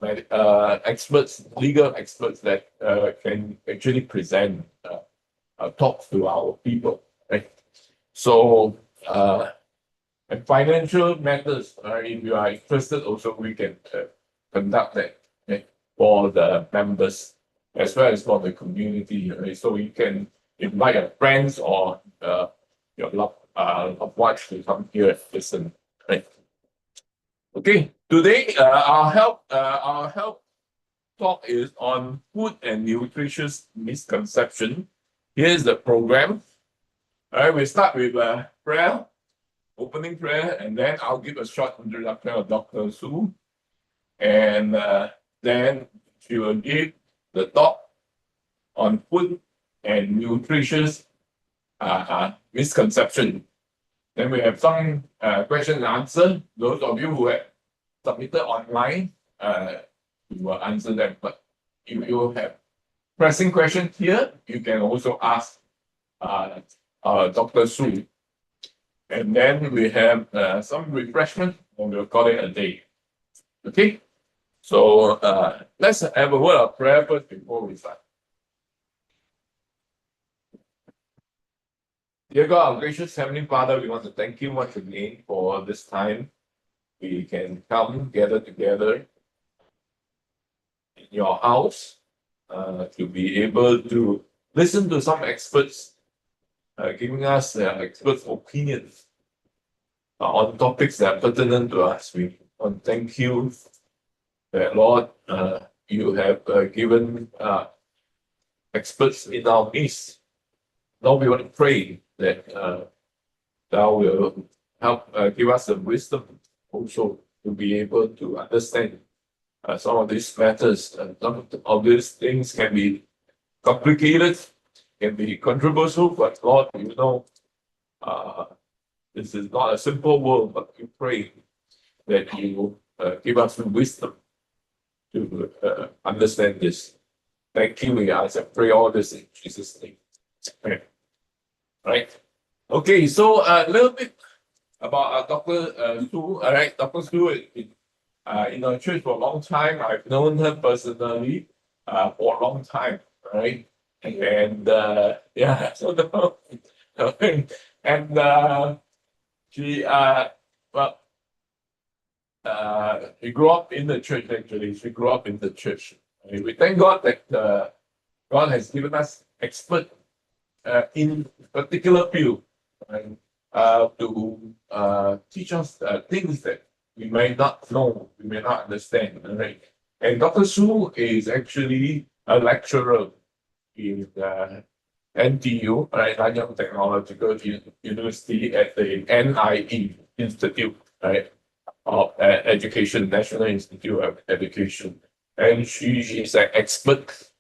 experts, legal experts that can actually present talks to our people, right? So, and financial matters, if you are interested, also we can conduct that, right, for the members as well as for the community, right? So you can invite your friends or your loved ones to come here and listen, right? Okay, today our health talk is on food and nutritious misconception. Here's the program. All right, we start with a prayer, opening prayer, and then I'll give a short introduction of Dr. Su, and then she will give the talk on food and nutritious misconception. Then we have some question and answer. Those of you who have submitted online, we will answer them. But if you have pressing questions here, you can also ask Dr. Su. And then we have some refreshment, and we'll call it a day. Okay? So let's have a word of prayer first before we start. Dear God, our gracious Heavenly Father, we want to thank you once again for this time. We can come gather together in your house to be able to listen to some experts giving us their expert opinions on topics that are pertinent to us. We want to thank you that, Lord, you have given experts in our midst. Lord, we want to pray that thou will help give us the wisdom also to be able to understand some of these matters. Some of these things can be complicated, can be controversial, but Lord, you know, this is not a simple world, but we pray that you give us the wisdom to understand this. Thank you, we ask and pray all this in Jesus' name. Okay. Right. Okay, so a little bit about Dr. Su. All right, Dr. Su is in our church for a long time. I've known her personally for a long time, right? And yeah, so and she she grew up in the church. Actually, she grew up in the church. We thank God that God has given us expert in particular field, right, to teach us things that we may not know, we may not understand, right? And Dr. Su is actually a lecturer in NTU, right, Nanyang Technological University at the NIE Institute, right, of Education, National Institute of Education, and she is an expert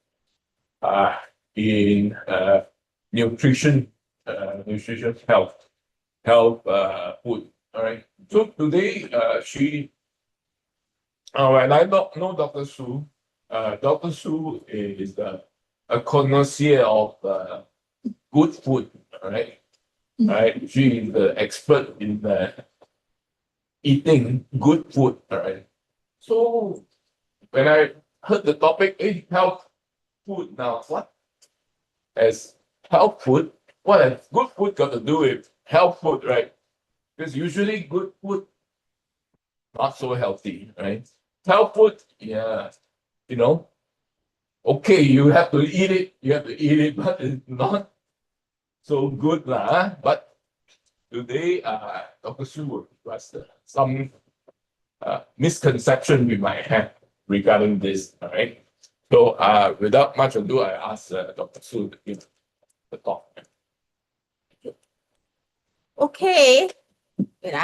in nutrition, health, food. All right. So today, when I know Dr. Su, Dr. Su is a connoisseur of good food. All right. All right. She is the expert in eating good food. All right. So when I heard the topic, health food, now what? As health food, what has good food got to do with health food, right? Because usually good food not so healthy, right? Health food, yeah, you know, okay, you have to eat it, but it's not so good, lah. But today, Dr. Su will give us some misconception we might have regarding this, all right? So without much ado, I ask Dr. Su to give the talk. Okay. Wait,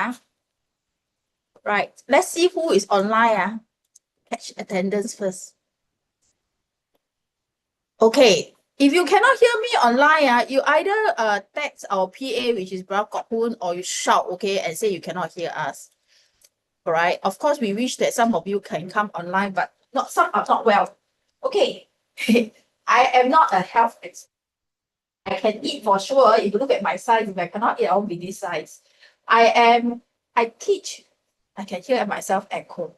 right. Let's see who is online. Catch attendance first. Okay. If you cannot hear me online, you either text our PA, which is Brown Hoon, or you shout, okay, and say you cannot hear us. All right. Of course, we wish that some of you can come online, but some are not well. Okay. I am not a health expert. I can eat for sure. If you look at my size, if I cannot eat, I won't be this size. I teach. I can hear myself echo.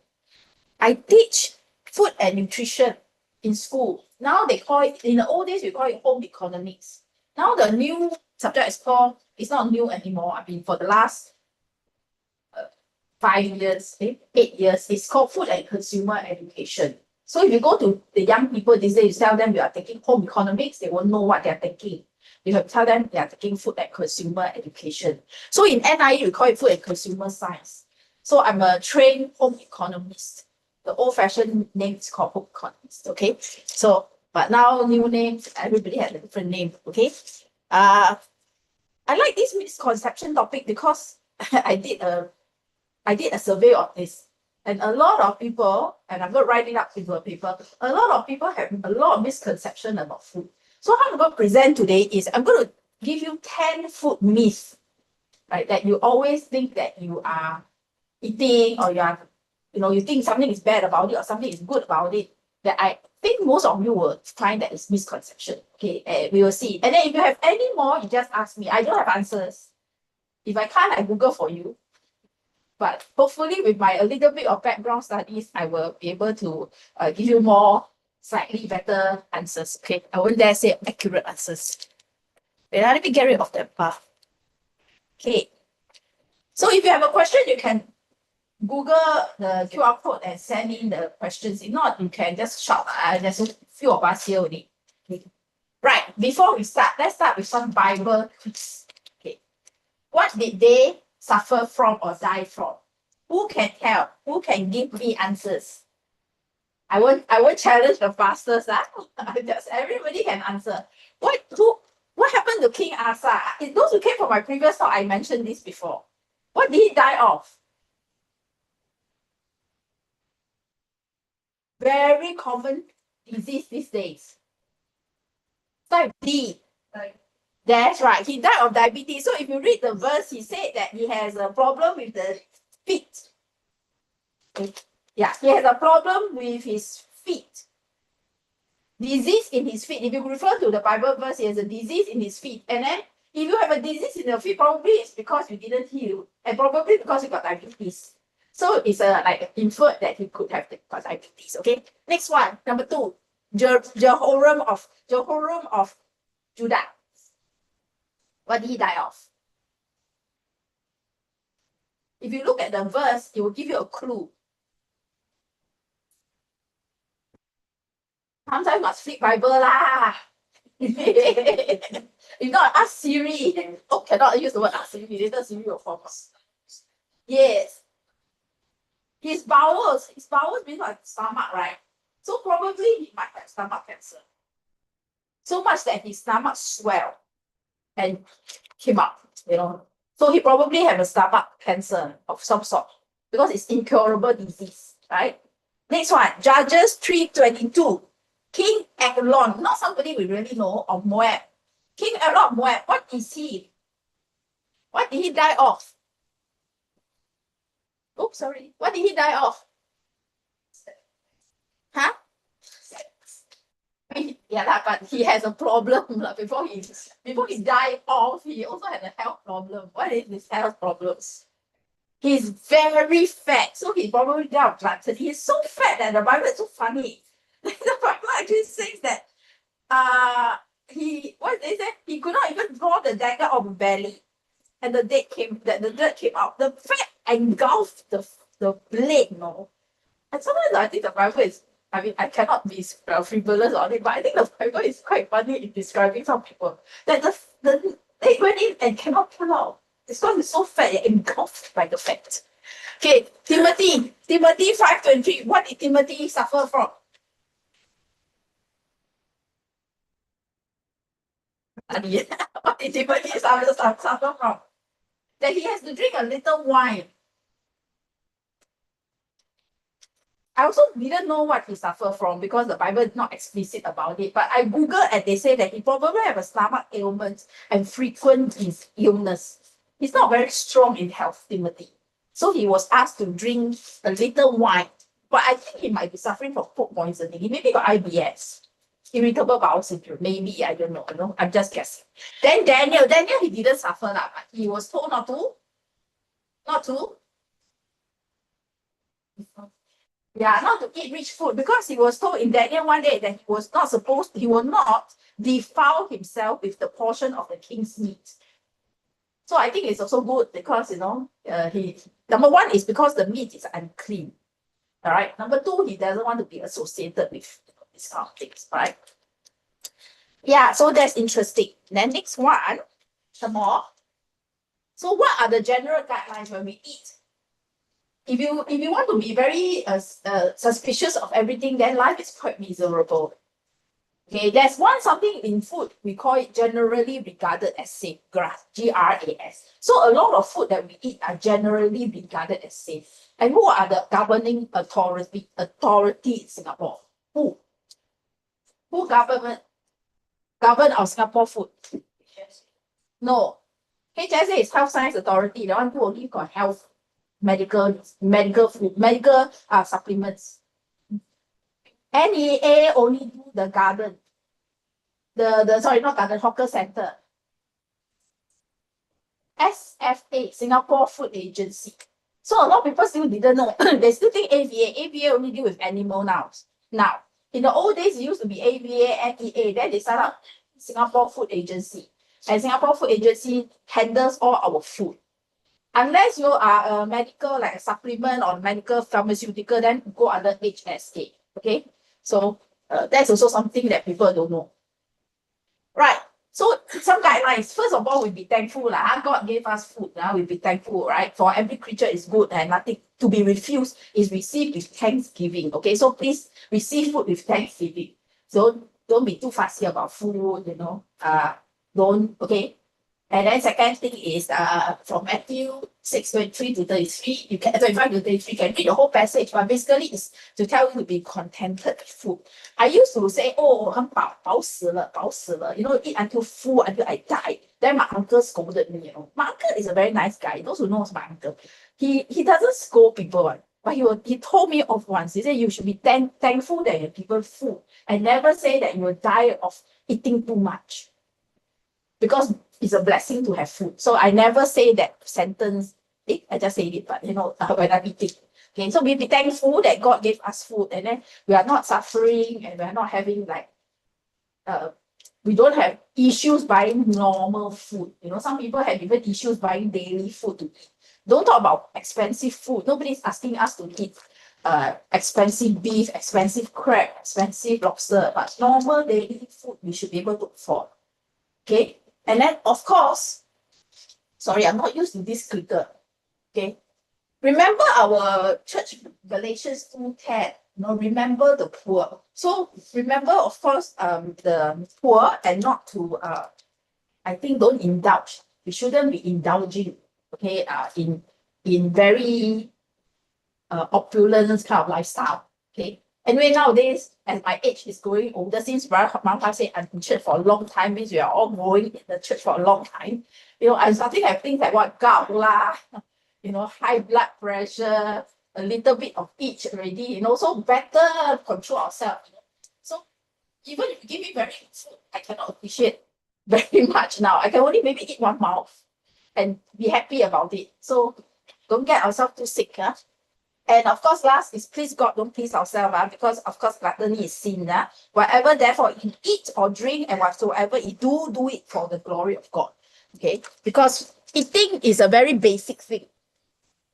I teach food and nutrition in school. Now they call it, in the old days, we call it home economics. Now the new subject is called, it's not new anymore. I mean, for the last 5 years, 8 years, it's called food and consumer education. So if you go to the young people these days, you tell them you are taking home economics, they won't know what they're taking. You have to tell them they are taking food and consumer education. So in NIE, we call it food and consumer science. So I'm a trained home economist. The old-fashioned name is called home economist, okay? So, but now new names, everybody has a different name, okay? I like this misconception topic because I did a survey on this. And a lot of people, and I'm going to write it up into a paper, a lot of people have a lot of misconception about food. So how I'm going to present today is I'm going to give you 10 food myths, right? That you always think that you are eating, or you think something is bad about it or something is good about it, that I think most of you will find that it's misconception. Okay, and we will see. And then if you have any more, you just ask me. I don't have answers. If I can't, I Google for you. But hopefully with my a little bit of background studies, I will be able to give you more slightly better answers. Okay, I won't dare say accurate answers. Wait, let me get rid of that bar. Okay. So if you have a question, you can Google the QR code and send in the questions. If not, you can just shout. There's a few of us here only. Okay. Right, before we start, let's start with some Bible quiz. Okay. What did they suffer from or die from? Who can tell? Who can give me answers? I won't challenge the fastest. Just everybody can answer. What happened to King Asa? Those who came from my previous talk, I mentioned this before. What did he die of? Very common disease these days. Type D. That's right. He died of diabetes. So if you read the verse, he said that he has a problem with the feet. Yeah, he has a problem with his feet. Disease in his feet. If you refer to the Bible verse, he has a disease in his feet. And then if you have a disease in your feet, probably it's because you didn't heal. And probably because you got diabetes. So it's like inferred that he could have got diabetes. Okay. Next one, number 2. Jehoram of Judah. What did he die of? If you look at the verse, it will give you a clue. Sometimes you must flip Bible lah. If not, ask Siri. Oh, cannot use the word ask Siri. Later Siri will fall. Yes. His bowels means like stomach, right? So probably he might have stomach cancer. So much that his stomach swelled and came up, So he probably have a stomach cancer of some sort because it's incurable disease, right? Next one, Judges 3:22. King Eglon, not somebody we really know, of Moab. King Eglon of Moab, what is he? What did he die of? Oops, sorry. What did he die of? Huh? Yeah, but he has a problem. Before he died off, he also had a health problem. What is his health problems? He's very fat, so he probably died of gluttony. He's so fat that the Bible is so funny. The Bible actually says that he could not even draw the dagger of the belly, and the dirt came out. The fat engulfed the blade, And sometimes I think the Bible is, I cannot be frivolous on it, but I think the Bible is quite funny in describing some people. That they went in and cannot pull out. It's because it's so fat, they're engulfed by the fat. Okay, Timothy 5:23. What did Timothy suffer from? What did Timothy suffer from? That he has to drink a little wine. I also didn't know what he suffered from because the Bible is not explicit about it. But I Googled and they say that he probably have a stomach ailment and frequent his illness. He's not very strong in health, Timothy. So he was asked to drink a little wine. But I think he might be suffering from food poisoning. He maybe got IBS, irritable bowel syndrome. Maybe, I don't know. I'm just guessing. Then Daniel, he didn't suffer, but he was told not to. Yeah, not to eat rich food, because he was told in Daniel one day that he will not defile himself with the portion of the king's meat. So I think it's also good because, he, number one is because the meat is unclean. All right. Number two, he doesn't want to be associated with these kind of things, right? Yeah, so that's interesting. Then next one, some more. So what are the general guidelines when we eat? If you want to be very suspicious of everything, then life is quite miserable. Okay, there's something in food, we call it generally regarded as safe, GRAS, GRAS. So a lot of food that we eat are generally regarded as safe. And who are the governing authority in Singapore? Who govern our Singapore food? No. HSA is Health Science Authority, the one who only got health, medical food, medical supplements. NEA only do the garden. Sorry, not garden, hawker center. SFA, Singapore Food Agency. So a lot of people still didn't know. They still think AVA. AVA only deal with animal now. In the old days, it used to be AVA, NEA. Then they set up Singapore Food Agency. And Singapore Food Agency handles all our food. Unless you are a medical, like a supplement or medical pharmaceutical, then go under HSA. Okay, so that's also something that people don't know. Right. So some guidelines. First of all, we'll be thankful. God gave us food. We'll be thankful, right? For every creature is good and nothing to be refused is received with thanksgiving. Okay, so please receive food with thanksgiving. So don't be too fussy about food, okay. And then second thing is from Matthew 6:23 to 33, you can 25 to 33, you can read the whole passage, but basically it's to tell you to be contented with food. I used to say, oh, 很饱，饱死了，饱死了, eat until full until I die. Then my uncle scolded me, My uncle is a very nice guy. Those who knows my uncle, he doesn't scold people, but he told me off once. He said you should be thankful that you people food and never say that you will die of eating too much. Because it's a blessing to have food. So I never say that sentence. I just said it, but when I'm eating. Okay, so we be thankful that God gave us food, and then we are not suffering, and we are not having we don't have issues buying normal food. Some people have even issues buying daily food to eat. Don't talk about expensive food. Nobody's asking us to eat expensive beef, expensive crab, expensive lobster, but normal daily food we should be able to afford. Okay. And then, of course, sorry, I'm not used to this clicker. Okay. Remember our church Galatians 2:10. Remember the poor. So remember, of course, the poor, and not to I think don't indulge. We shouldn't be indulging, okay, in very opulent kind of lifestyle. Okay. Anyway, nowadays, as my age is growing older, since Mama said I'm in church for a long time, means we are all growing in the church for a long time. I'm starting to have things like what gout lah, high blood pressure, a little bit of each already, so better control ourselves. So even if you give me very good food, I cannot appreciate very much now. I can only maybe eat one mouth and be happy about it. So don't get ourselves too sick. And of course, last is please God, don't please ourselves, because of course gluttony is sin. Whatever therefore you eat or drink and whatsoever you do it for the glory of God. Okay, because eating is a very basic thing,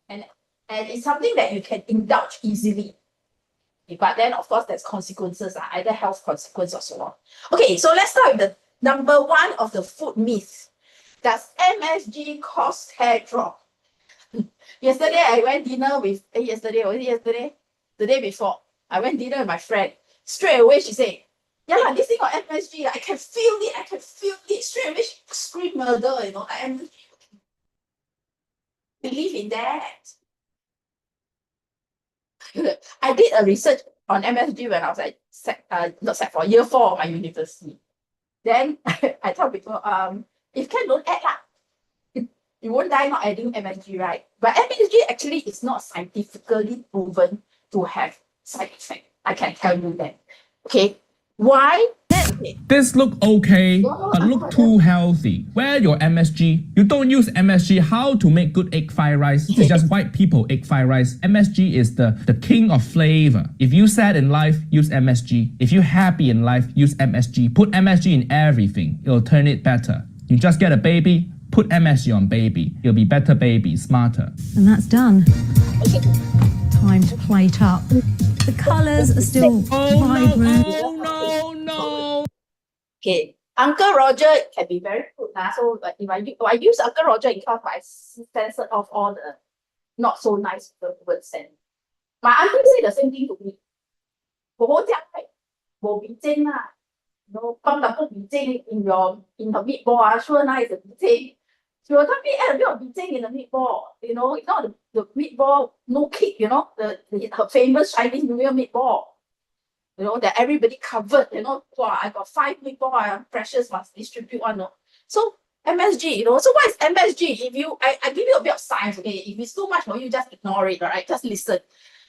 and it's something that you can indulge easily. Okay, but then of course there's consequences, either health consequence or so on. Okay, so let's start with the number one of the food myth. Does MSG cause hair drop? Yesterday, I went dinner with, yesterday? The day before, I went dinner with my friend. Straight away, she said, yeah, this thing got MSG. I can feel it. Straight away, she screamed murder, MSG. Believe in that. I did a research on MSG when I was for year 4 of my university. Then I tell people, if can, don't add lah. You won't die not adding MSG, right? But MSG actually is not scientifically proven to have side effect. I can tell you that. Okay. Why? This look okay, but look too healthy. Where your MSG? You don't use MSG. How to make good egg fried rice? This is just white people egg fried rice. MSG is the king of flavor. If you sad in life, use MSG. If you happy in life, use MSG. Put MSG in everything. It'll turn it better. You just get a baby, put MSG on baby. It'll be better baby, smarter. And that's done. Time to plate up. The colours are still vibrant. No. Okay, Uncle Roger can be very good. So if I use Uncle Roger in class, I censored off all the not so nice words. And my auntie say the same thing to me. 我讲係冇味精啦，no， 幫佢put 味精 in the meatball sure nice the 味精。She will tell me add a bit of 味精 in the meatball. You know, it's not the meatball no kick. You know, her famous Chinese New Year meatball. You know, that everybody covered, you know, wow, I got 5 meatball, precious must distribute one. No? So MSG, you know, so what is MSG? If you, I give you a bit of science, okay? If it's too much for you, just ignore it, all right? Just listen.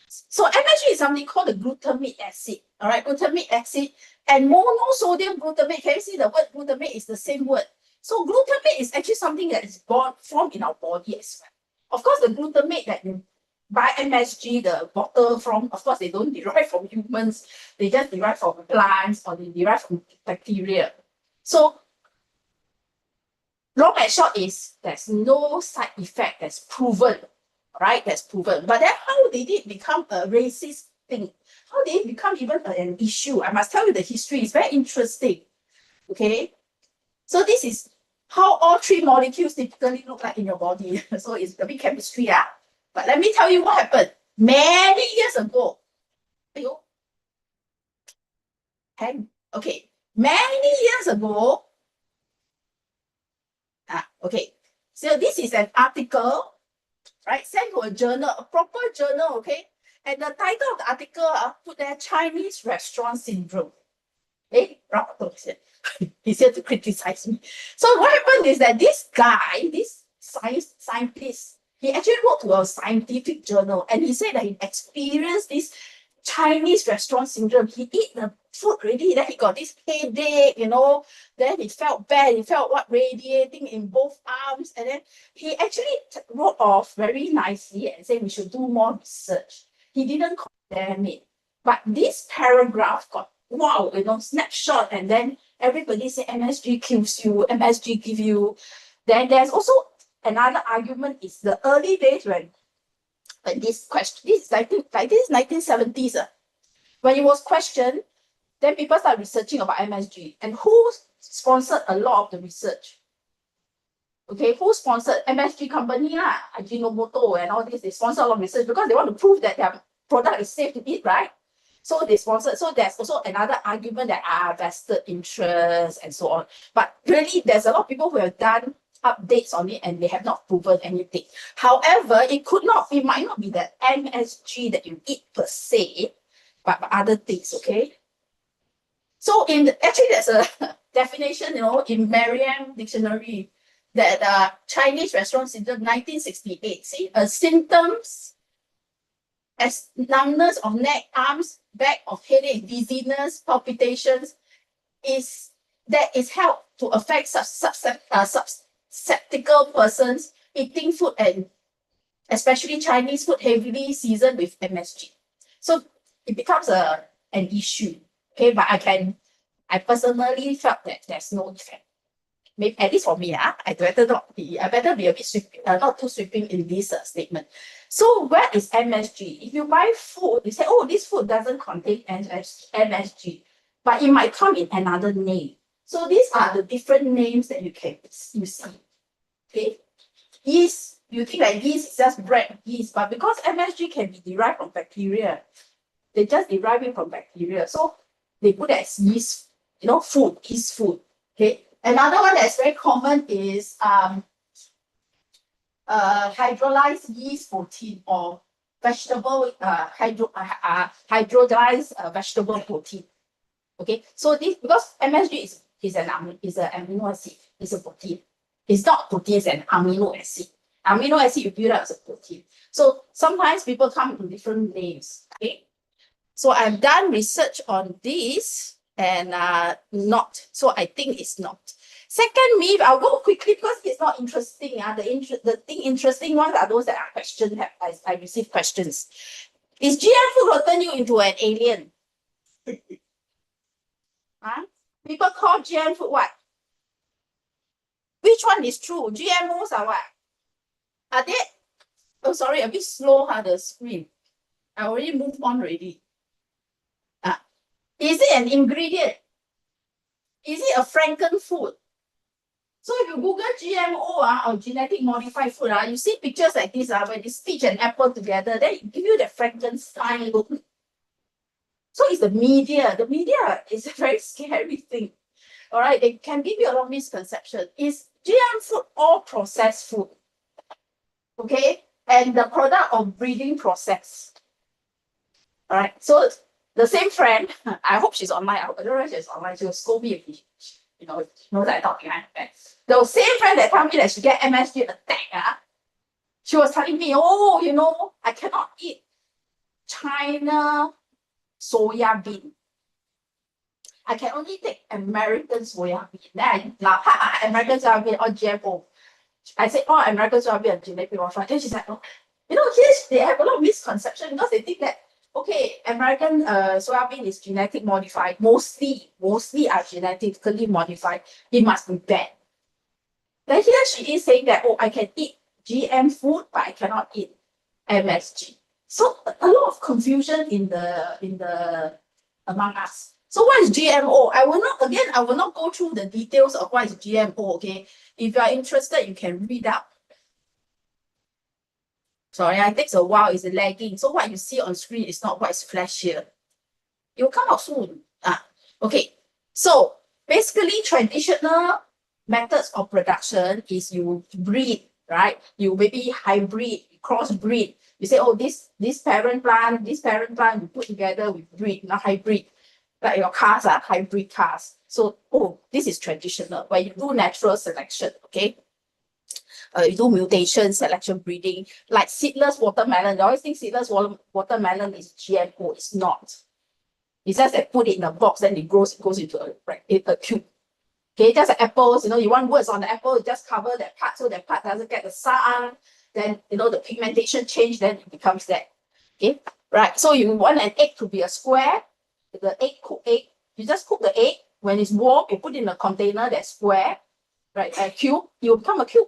So MSG is something called the glutamate acid, all right? Glutamate acid and monosodium glutamate. Can you see the word glutamate is the same word? So glutamate is actually something that is formed in our body as well. Of course, the glutamate that you buy MSG, the bottle from, of course, they don't derive from humans. They just derive from plants or they derive from bacteria. So, long and short is there's no side effect that's proven, right? That's proven. But then how did it become a racist thing? How did it become even an issue? I must tell you the history. It's very interesting. Okay? So this is how all 3 molecules typically look like in your body. So it's a bit chemistry, ah. But let me tell you what happened. Many years ago, many years ago, okay, so this is an article, right, sent to a journal, a proper journal, okay, and the title of the article put there, Chinese Restaurant Syndrome. He's here to criticize me. So what happened is that this guy, this scientist, he actually wrote to a scientific journal and he said that he experienced this Chinese restaurant syndrome. He eat the food already, then he got this headache, you know, then he felt bad, he felt radiating in both arms, and then he actually wrote off very nicely and said we should do more research. He didn't condemn it. But this paragraph got, wow, you know, snapshot, and then everybody say MSG kills you, MSG give you. Then there's also another argument is the early days when this question, this is 1970s. When it was questioned, then people start researching about MSG. And who sponsored a lot of the research? Okay, who sponsored? MSG company, Ajinomoto and all this, they sponsor a lot of research because they want to prove that their product is safe to eat, right? So they sponsor. So there's also another argument that vested interest and so on. But really, there's a lot of people who have done updates on it and they have not proven anything. However, it might not be the MSG that you eat per se, but other things, okay? So actually there's a definition, you know, in Merriam Dictionary that Chinese restaurant syndrome 1968, see, symptoms as numbness of neck, arms, back of headache, dizziness, palpitations is held to affect skeptical persons eating food and especially Chinese food heavily seasoned with MSG. So it becomes an issue. Okay, but I personally felt that there's no effect. Maybe at least for me, I better be a bit sweeping, not too sweeping in this statement. So where is MSG? If you buy food, you say, oh, this food doesn't contain MSG, but it might come in another name. So these are the different names that you see. Okay, yeast, you think that yeast is just bread yeast, but because MSG can be derived from bacteria, they just derive it from bacteria. So they put it as yeast, you know, food, yeast food. Okay. Another one that's very common is hydrolyzed yeast protein or vegetable hydrolyzed vegetable protein. Okay, so this because MSG is an amino acid, it's a protein. It's not protein, it's an amino acid. Amino acid you build up as a protein. So sometimes people come with different names. Okay, so I've done research on this. and not. So I think it's not. Second myth, I'll go quickly because it's not interesting. The interesting ones are those that are questioned. I receive questions. Is GM food will turn you into an alien? Huh? People call GM food what? Which one is true? GMOs are what? Are they? Oh, sorry, a bit slow, the screen. I already moved on already. Is it an ingredient? Is it a Franken food? So if you Google GMO or genetic modified food, you see pictures like this when you stitch an apple together, then it give you the Frankenstein look. So it's the media. The media is a very scary thing. All right, it can give you a lot of misconception. Is GM food all processed food? Okay, and the product of breeding process. All right, so the same friend, I hope she's online. I don't know if she's online. She'll scold me if she knows that I talk behind her back. The same friend that told me that she get MSG attack, she was telling me, oh, I cannot eat China soya bean. I can only take American soya bean. Then I laugh, American soya bean or GMO. I said, oh, American soya bean and genetic modified. Then she's like, oh, here they have a lot of misconception because they think that, okay, American soya bean is genetic modified. Mostly are genetically modified. It must be bad. Then here she is saying that, oh, I can eat GM food, but I cannot eat MSG. So a lot of confusion in the among us. So what is GMO? I will not go through the details of what is GMO, okay? If you are interested, you can read up. Sorry, it takes a while, it's lagging. So what you see on screen is not what is flashed here. It will come out soon. Okay. So basically, traditional methods of production is you breed, right? You maybe hybrid, crossbreed. You say, oh, this parent plant, you put together, we breed, not hybrid. Like your cars are hybrid cars. So, oh, this is traditional, where you do natural selection, okay? You do mutation, selection, breeding, like seedless watermelon. You always think seedless watermelon is GMO. It's not. It's just that put it in a box, then it goes into a cube. Okay, just like apples, you want words on the apple, you just cover that part so that part doesn't get the sun. Then, the pigmentation change, then it becomes that. Okay, right. So you want an egg to be a square, the cooked egg. You just cook the egg. When it's warm, you put it in a container that's square, right? A cube, it will become a cube.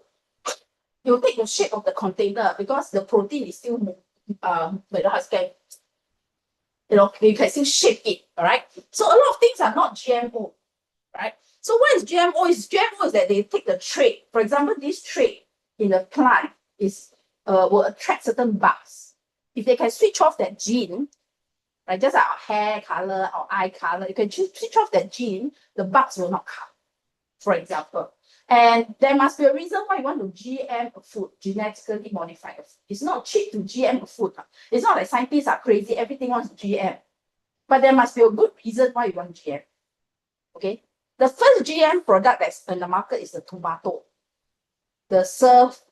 It will take the shape of the container because the protein is still, you can still shape it, all right? So a lot of things are not GMO, right? So what is GMO? GMO is that they take the trait. For example, this trait in the plant will attract certain bugs. If they can switch off that gene, right, just like our hair color, our eye color, you can switch off that gene, the bugs will not come, for example. And there must be a reason why you want to GM a food, genetically modified food. It's not cheap to GM a food. It's not like scientists are crazy, everything wants GM. But there must be a good reason why you want GM. Okay? The first GM product that's in the market is the tomato. The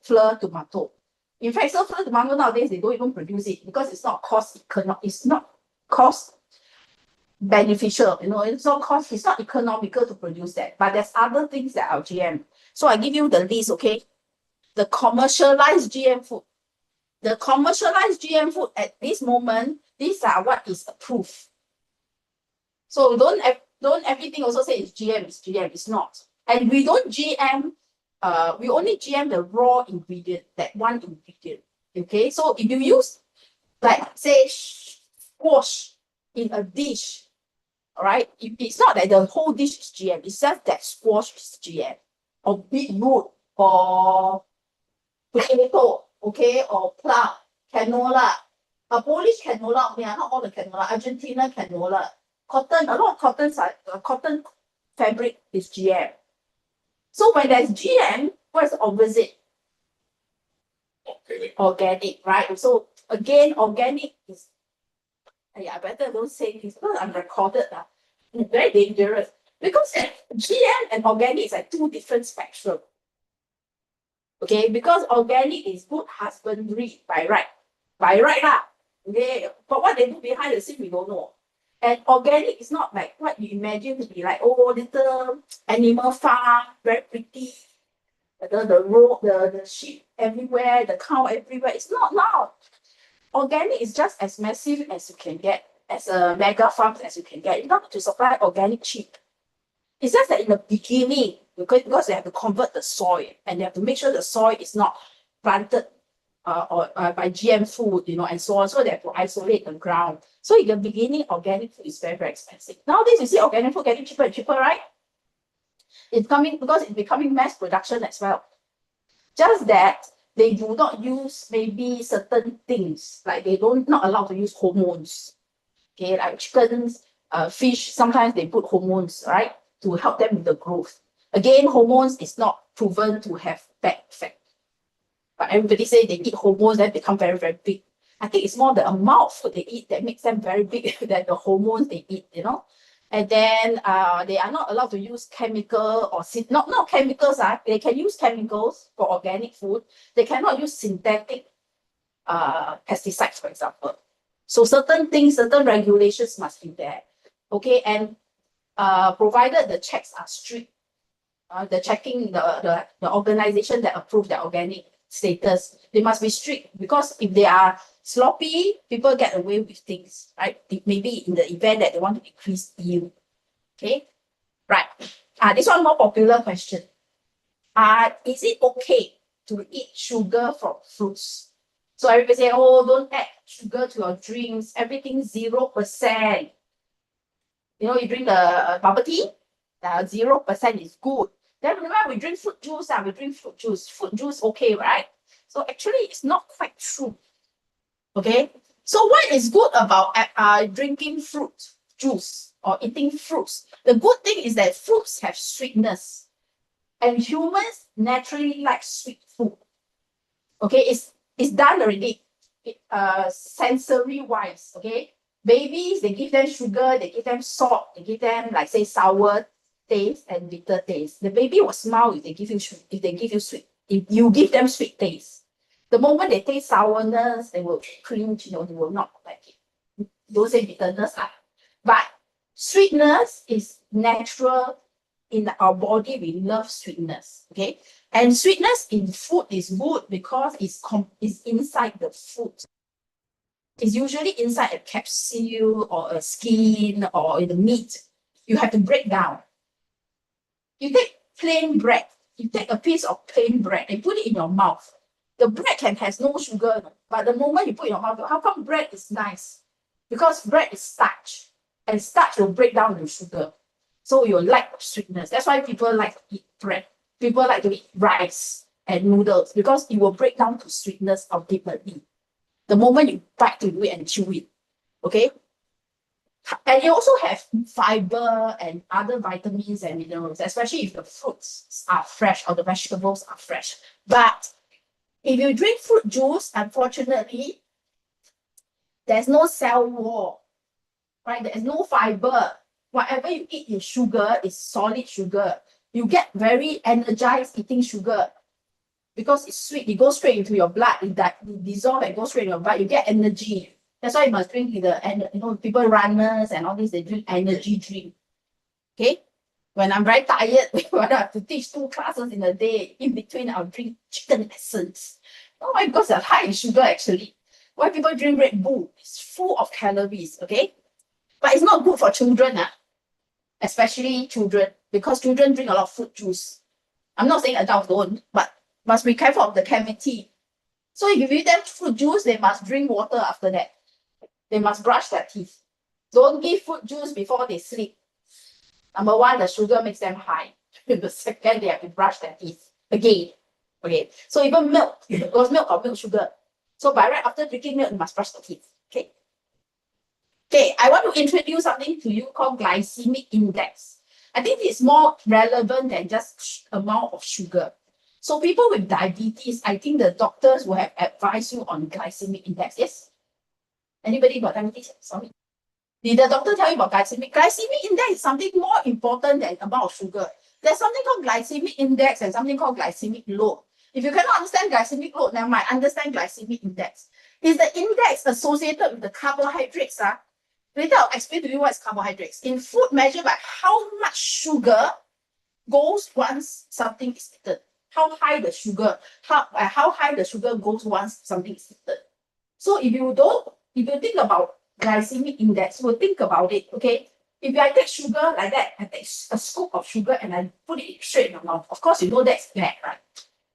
Fleur tomato. In fact, Fleur tomato nowadays, they don't even produce it because it's not cost beneficial, it's not economical to produce that. But there's other things that are GM. So I give you the list, okay? The commercialized GM food. The commercialized GM food at this moment, these are what is approved. So don't everything also say it's GM, it's not. And we don't GM, we only GM the raw ingredient, that one ingredient. Okay, so if you use, like, say, squash in a dish, all right, it's not that the whole dish is GM, it's just that squash is GM, or beetroot, or potato, okay, or plum, canola, a Polish canola, not all the canola, Argentina canola, cotton, a lot of cotton fabric is GM. So when there's GM, what's the opposite? Organic, right? So again, organic is, I better don't say this because I'm recorded. Very dangerous. Because GM and organic is like two different spectrum. Okay, because organic is good husbandry by right. Okay, but what they do behind the scene, we don't know. And organic is not like what you imagine to be like, oh, little animal farm, very pretty. The sheep everywhere, the cow everywhere. It's not now. Organic is just as massive as you can get, as a mega farm as you can get. You don't have to supply organic cheap. It's just that in the beginning, because they have to convert the soil and they have to make sure the soil is not planted by GM food, and so on. So they have to isolate the ground. So in the beginning, organic food is very, very expensive. Nowadays, you see organic food getting cheaper and cheaper, right? It's coming because it's becoming mass production as well. Just that they do not use maybe certain things, like they not allowed to use hormones. Okay, like chickens, fish, sometimes they put hormones, right, to help them with the growth. Again, hormones is not proven to have bad effect. But everybody say they eat hormones, then become very, very big. I think it's more the amount of food they eat that makes them very big than the hormones they eat, And then they are not allowed to use chemical or not chemicals. They can use chemicals for organic food. They cannot use synthetic pesticides, for example. So certain things, certain regulations must be there. Okay, and provided the checks are strict, the checking, the organization that approve the organic status, they must be strict, because if they are sloppy, people get away with things, right? Maybe in the event that they want to increase yield. Okay, right. This one more popular question. Is it okay to eat sugar from fruits? So everybody say, oh, don't add sugar to your drinks. Everything 0%. You drink the bubble tea, 0% is good. Then remember, we drink fruit juice, we drink fruit juice. Fruit juice, okay, right? So actually, it's not quite true. Okay? So what is good about drinking fruit juice or eating fruits? The good thing is that fruits have sweetness. And humans naturally like sweet food. Okay? It's done already, sensory-wise, okay? Babies, they give them sugar, they give them salt, they give them, like, say, sour taste and bitter taste. The baby will smile if they give you sweet, if you give them sweet taste. The moment they taste sourness, they will cringe, they will not like it. Don't say bitterness, but sweetness is natural in our body. We love sweetness, okay? And sweetness in food is good because it's inside the food. It's usually inside a capsule or a skin or in the meat. You have to break down. You take plain bread. You take a piece of plain bread and put it in your mouth. The bread has no sugar, but the moment you put it in your mouth, how come bread is nice? Because bread is starch, and starch will break down the sugar. So you like sweetness. That's why people like to eat bread. People like to eat rice and noodles, because it will break down to sweetness ultimately. The moment you bite into it and chew it, okay? And you also have fiber and other vitamins and minerals, especially if the fruits are fresh or the vegetables are fresh. But if you drink fruit juice, unfortunately, there's no cell wall, right? There's no fiber. Whatever you eat is sugar, is solid sugar. You get very energized eating sugar because it's sweet. It goes straight into your blood. It dissolves and goes straight into your blood. You get energy. That's why you must drink people runners and all this, they drink energy drink. Okay? When I'm very tired, when I have to teach 2 classes in a day, in between I'll drink chicken essence. Oh my God, it's high in sugar actually. Why people drink Red Bull? It's full of calories, okay? But it's not good for children, especially children, because children drink a lot of fruit juice. I'm not saying adults don't, but must be careful of the cavity. So if you give them fruit juice, they must drink water after that. They must brush their teeth. Don't give fruit juice before they sleep. Number 1, the sugar makes them high. The second, they have to brush their teeth again. Okay. So even milk, because milk or milk sugar. So by right after drinking milk, you must brush the teeth. Okay. Okay, I want to introduce something to you called glycemic index. I think it's more relevant than just amount of sugar. So people with diabetes, I think the doctors will have advised you on glycemic index. Yes? Anybody got diabetes? Sorry. Did the doctor tell you about glycemic? Glycemic index is something more important than amount of sugar. There's something called glycemic index and something called glycemic load. If you cannot understand glycemic load, never mind, understand glycemic index. Is the index associated with the carbohydrates? Later, I'll explain to you what's carbohydrates. In food, measure by how much sugar goes once something is eaten. How high the sugar, how high the sugar goes once something is eaten. So if you think about glycemic index, we'll think about it, okay? If I take sugar like that, I take a scoop of sugar and I put it straight in your mouth. Of course, you know that's bad, right?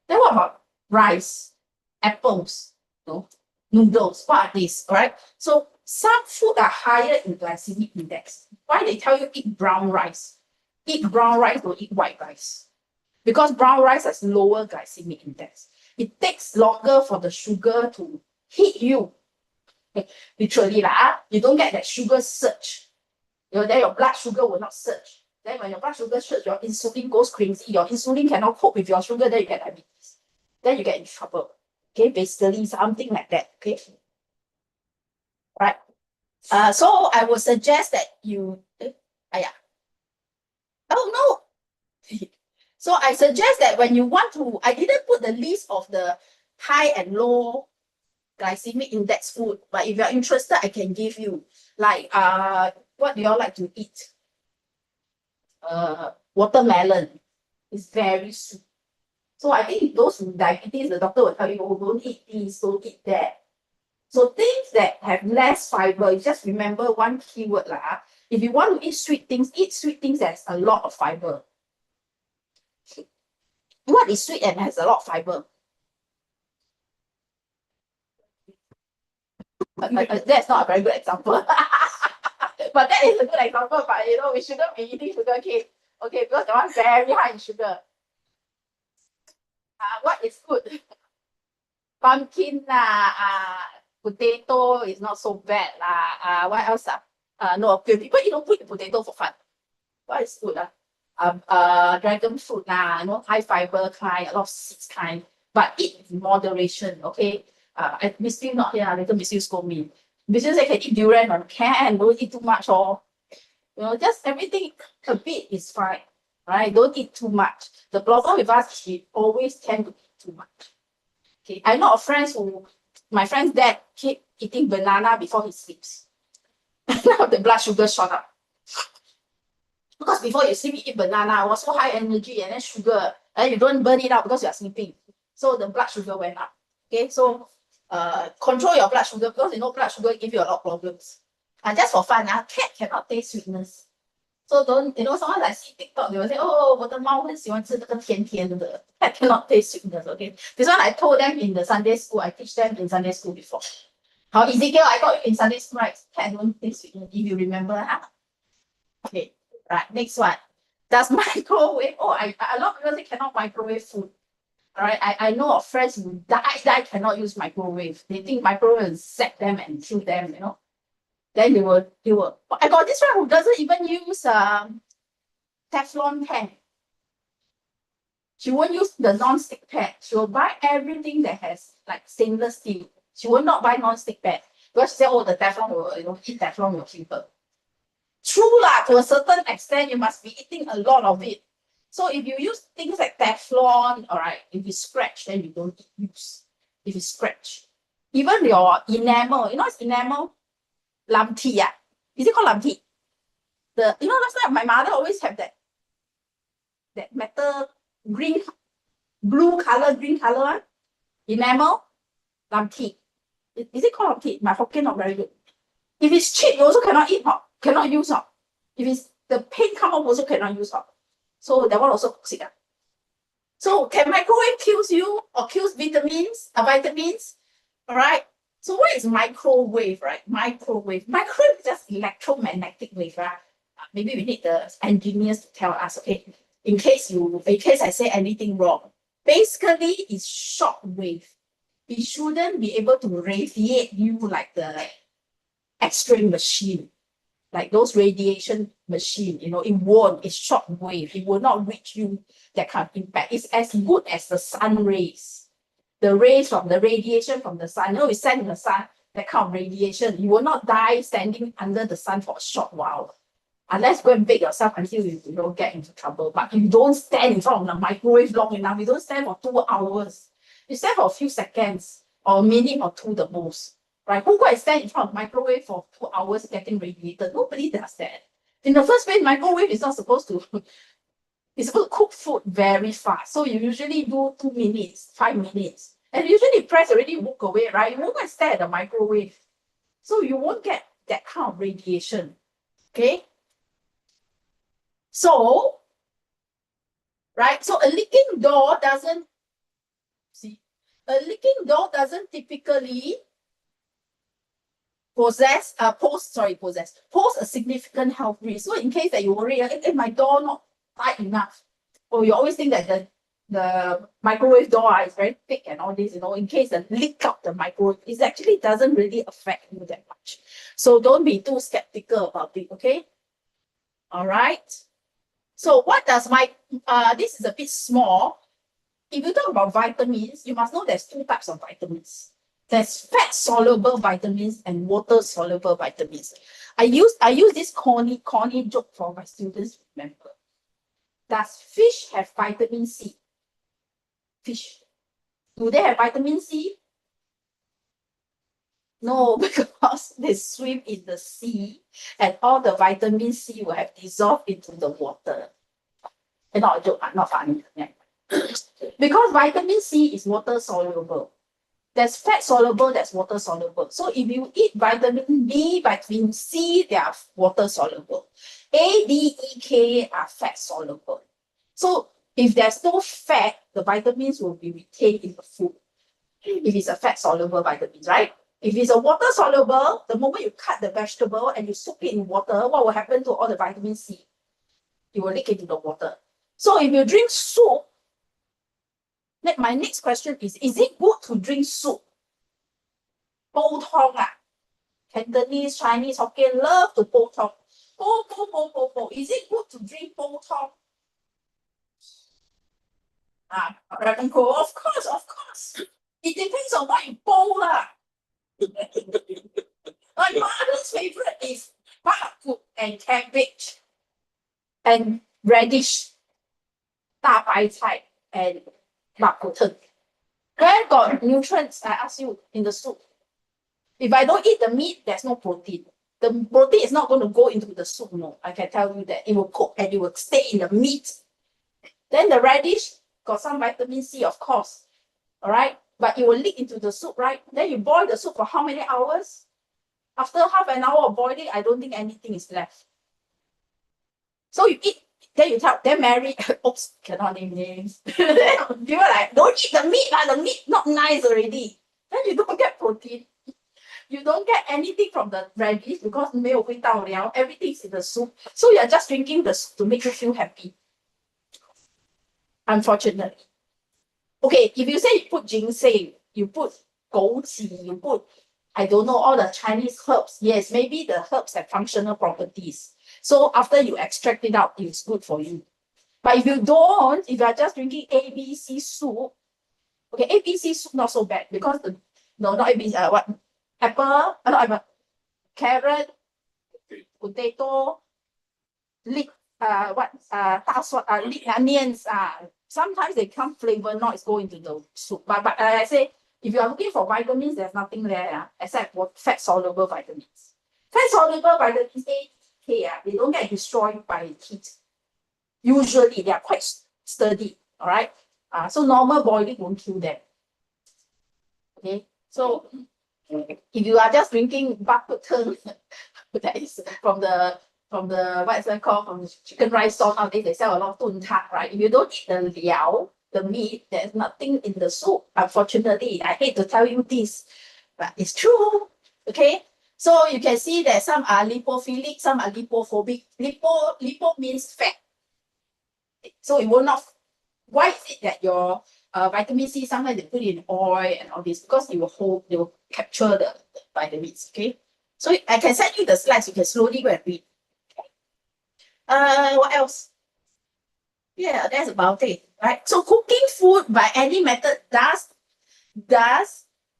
Then what about rice, apples, noodles? What are these? All right. So some food are higher in glycemic index. Why they tell you eat brown rice? Eat brown rice or eat white rice. Because brown rice has lower glycemic index. It takes longer for the sugar to hit you. Literally, you don't get that sugar surge. Then your blood sugar will not surge. Then when your blood sugar surge, your insulin goes crazy. Your insulin cannot cope with your sugar, then you get diabetes. Then you get in trouble. Okay, basically something like that. Okay. Right. So I would suggest that you oh no. So I suggest that when you want to, I didn't put the list of the high and low glycemic index food, but if you're interested, I can give you. Like what do y'all like to eat? Watermelon is very sweet. So I think those with diabetes, the doctor will tell you, oh, don't eat this, don't eat that. So things that have less fiber, you just remember one keyword lah. If you want to eat sweet things that has a lot of fiber. What is sweet and has a lot of fiber? That's not a very good example. But that is a good example, but we shouldn't be eating sugar cane. Okay, because the one's very high in sugar. What is good? Pumpkin, potato is not so bad. What else? No, people eat potato for fun. What is good? Dragon fruit, high fiber kind, a lot of seeds kind, but eat in moderation, okay? Miss you not here, later Miss you scold me. Miss you say can eat durian or can, don't eat too much or just everything a bit is fine, right? Don't eat too much. The problem with us is we always tend to eat too much. Okay, I know of friends my friend's dad keep eating banana before he sleeps. Now the blood sugar shot up. Because before you sleep, you eat banana, it was so high energy and then sugar, and you don't burn it out because you are sleeping. So the blood sugar went up. Okay, so control your blood sugar because blood sugar give you a lot of problems. And just for fun, cat cannot taste sweetness. So don't, someone I see TikTok, they will say, oh, 我的猫很喜欢吃这个甜甜的. Cat cannot taste sweetness, okay? This one I told them in the Sunday school, I teach them in Sunday school before. How Ezekiel, I taught you in Sunday school, right? Cat don't taste sweetness, if you remember, huh? Okay, right, next one. Does microwave, a lot of people say cannot microwave food. All right, I know of friends who die cannot use microwave. They think microwave will zap them and kill them, Then they will. I got this friend who doesn't even use Teflon pan. She won't use the non-stick pan. She will buy everything that has like stainless steel. She will not buy non-stick pan because she said, oh, the Teflon will, eat Teflon will kill her. True lah, to a certain extent, you must be eating a lot of it. So if you use things like Teflon, all right, if you scratch, then you don't use. If you scratch, even your enamel, it's enamel. Lam tea, is it called lam tea? Last time my mother always have that metal blue color, green color enamel, lam tea. Is it called lam tea? My Hokkien not very good. If it's cheap, you also cannot eat, cannot use. If it's the paint come off, also cannot use. So that one also toxic. So can microwave kills you or kills vitamins? All right. So what is microwave, right? Microwave is just electromagnetic wave, right? Maybe we need the engineers to tell us, okay? In case I say anything wrong, basically it's short wave. It shouldn't be able to radiate you like the X-ray machine, like those radiation machine. It won't. It's short wave. It will not reach you that kind of impact. It's as good as the sun rays. The rays from the radiation from the sun. We stand in the sun, that kind of radiation. You will not die standing under the sun for a short while. Unless you go and bake yourself until you don't get into trouble. But you don't stand in front of the microwave long enough. You don't stand for 2 hours. You stand for a few seconds or a minute or two the most. right? Who go and stand in front of microwave for 2 hours getting radiated? Nobody does that. In the first place, microwave is not supposed to, it's supposed to cook food very fast. So you usually do 2 minutes, 5 minutes. And usually press already walk away, right? You won't go and stare at the microwave. So you won't get that kind of radiation. Okay? So, right? So a leaking door doesn't typically pose a significant health risk. So in case that you worry, if my door not tight enough, or you always think that the microwave door is very thick and all this, in case the leak out the microwave, it actually doesn't really affect you that much. So don't be too skeptical about it, okay? All right. So what does this is a bit small. If you talk about vitamins, you must know there's 2 types of vitamins. There's fat-soluble vitamins and water-soluble vitamins. I use this corny joke for my students to remember. Does fish have vitamin C? Fish. Do they have vitamin C? No, because they swim in the sea and all the vitamin C will have dissolved into the water. And not a joke, not funny. Yeah. Because vitamin C is water soluble. There's fat soluble, that's water soluble. So if you eat vitamin B, vitamin C, they are water soluble. A, D, E, K are fat soluble. So if there's no fat, the vitamins will be retained in the food. If it's a fat soluble vitamins, right? If it's a water soluble, the moment you cut the vegetable and you soak it in water, what will happen to all the vitamin C? It will leak into the water. So if you drink soup, my next question is it good to drink soup? Bo tong Cantonese, Chinese, Hokkien love to bo tong. Bo. Is it good to drink bo tong? Of course. It depends on what you bowl lah. My mother's favorite is bak and cabbage and radish, 大白菜 and bak Where got nutrients? I ask you in the soup. If I don't eat the meat, there's no protein. The protein is not going to go into the soup. No, I can tell you that it will cook and it will stay in the meat. Then the radish got some vitamin C, of course. All right. But it will leak into the soup, right? Then you boil the soup for how many hours? After half an hour of boiling, I don't think anything is left. So you eat, then Mary, oops, cannot name names. You are like, don't eat the meat, the meat not nice already. Then you don't get protein. You don't get anything from the radish because 没有味道了, everything's in the soup. So you're just drinking the soup to make you feel happy. Unfortunately. Okay, if you say you put ginseng, you put枸杞, you put, I don't know, all the Chinese herbs. Yes, maybe the herbs have functional properties. So after you extract it out, it's good for you. But if you don't, if you are just drinking ABC soup, okay, ABC soup not so bad because not ABC, apple, carrot, potato, leek, leek onions, sometimes they come flavor noise go into the soup. But I say, if you are looking for vitamins, there's nothing there except for fat soluble vitamins. Fat soluble vitamins A, K, they don't get destroyed by heat. Usually they are quite sturdy. All right. So normal boiling won't kill them. Okay. So if you are just drinking bak kut teng, that is from the what is that called, from the chicken rice sauce nowadays, they sell a lot of dun tak, right? If you don't eat the liao, the meat, there's nothing in the soup. Unfortunately, I hate to tell you this, but it's true. Okay, so you can see that some are lipophilic, some are lipophobic. Lipo means fat. So it will not. Why is it that your vitamin C sometimes they put it in oil and all this? Because it will capture the vitamins. Okay, so I can send you the slides. You can slowly go and read. What else? Yeah, that's about it, right? So cooking food by any method does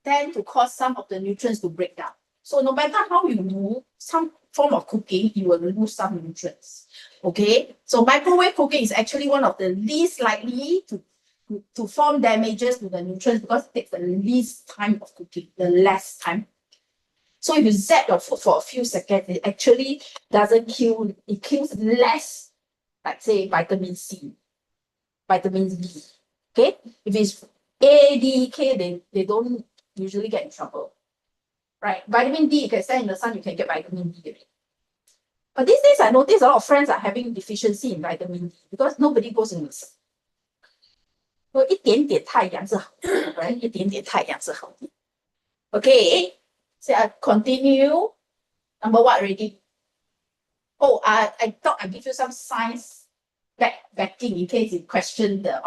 tend to cause some of the nutrients to break down. So no matter how you do some form of cooking, you will lose some nutrients. Okay, so microwave cooking is actually one of the least likely to form damages to the nutrients because it takes the least time of cooking, the less time. So if you zap your food for a few seconds, it actually doesn't kill, it kills less, like say vitamin C, vitamin D. Okay? If it's A, D, K, they don't usually get in trouble. Right? Vitamin D, you can stand in the sun, you can get vitamin D already. But these days, I notice a lot of friends are having deficiency in vitamin D because nobody goes in the sun. So 一点点太阳是好的 right? 一点点太阳是好的 Okay, so I continue. Number what already? Oh, I thought I'd give you some science backing in case you question the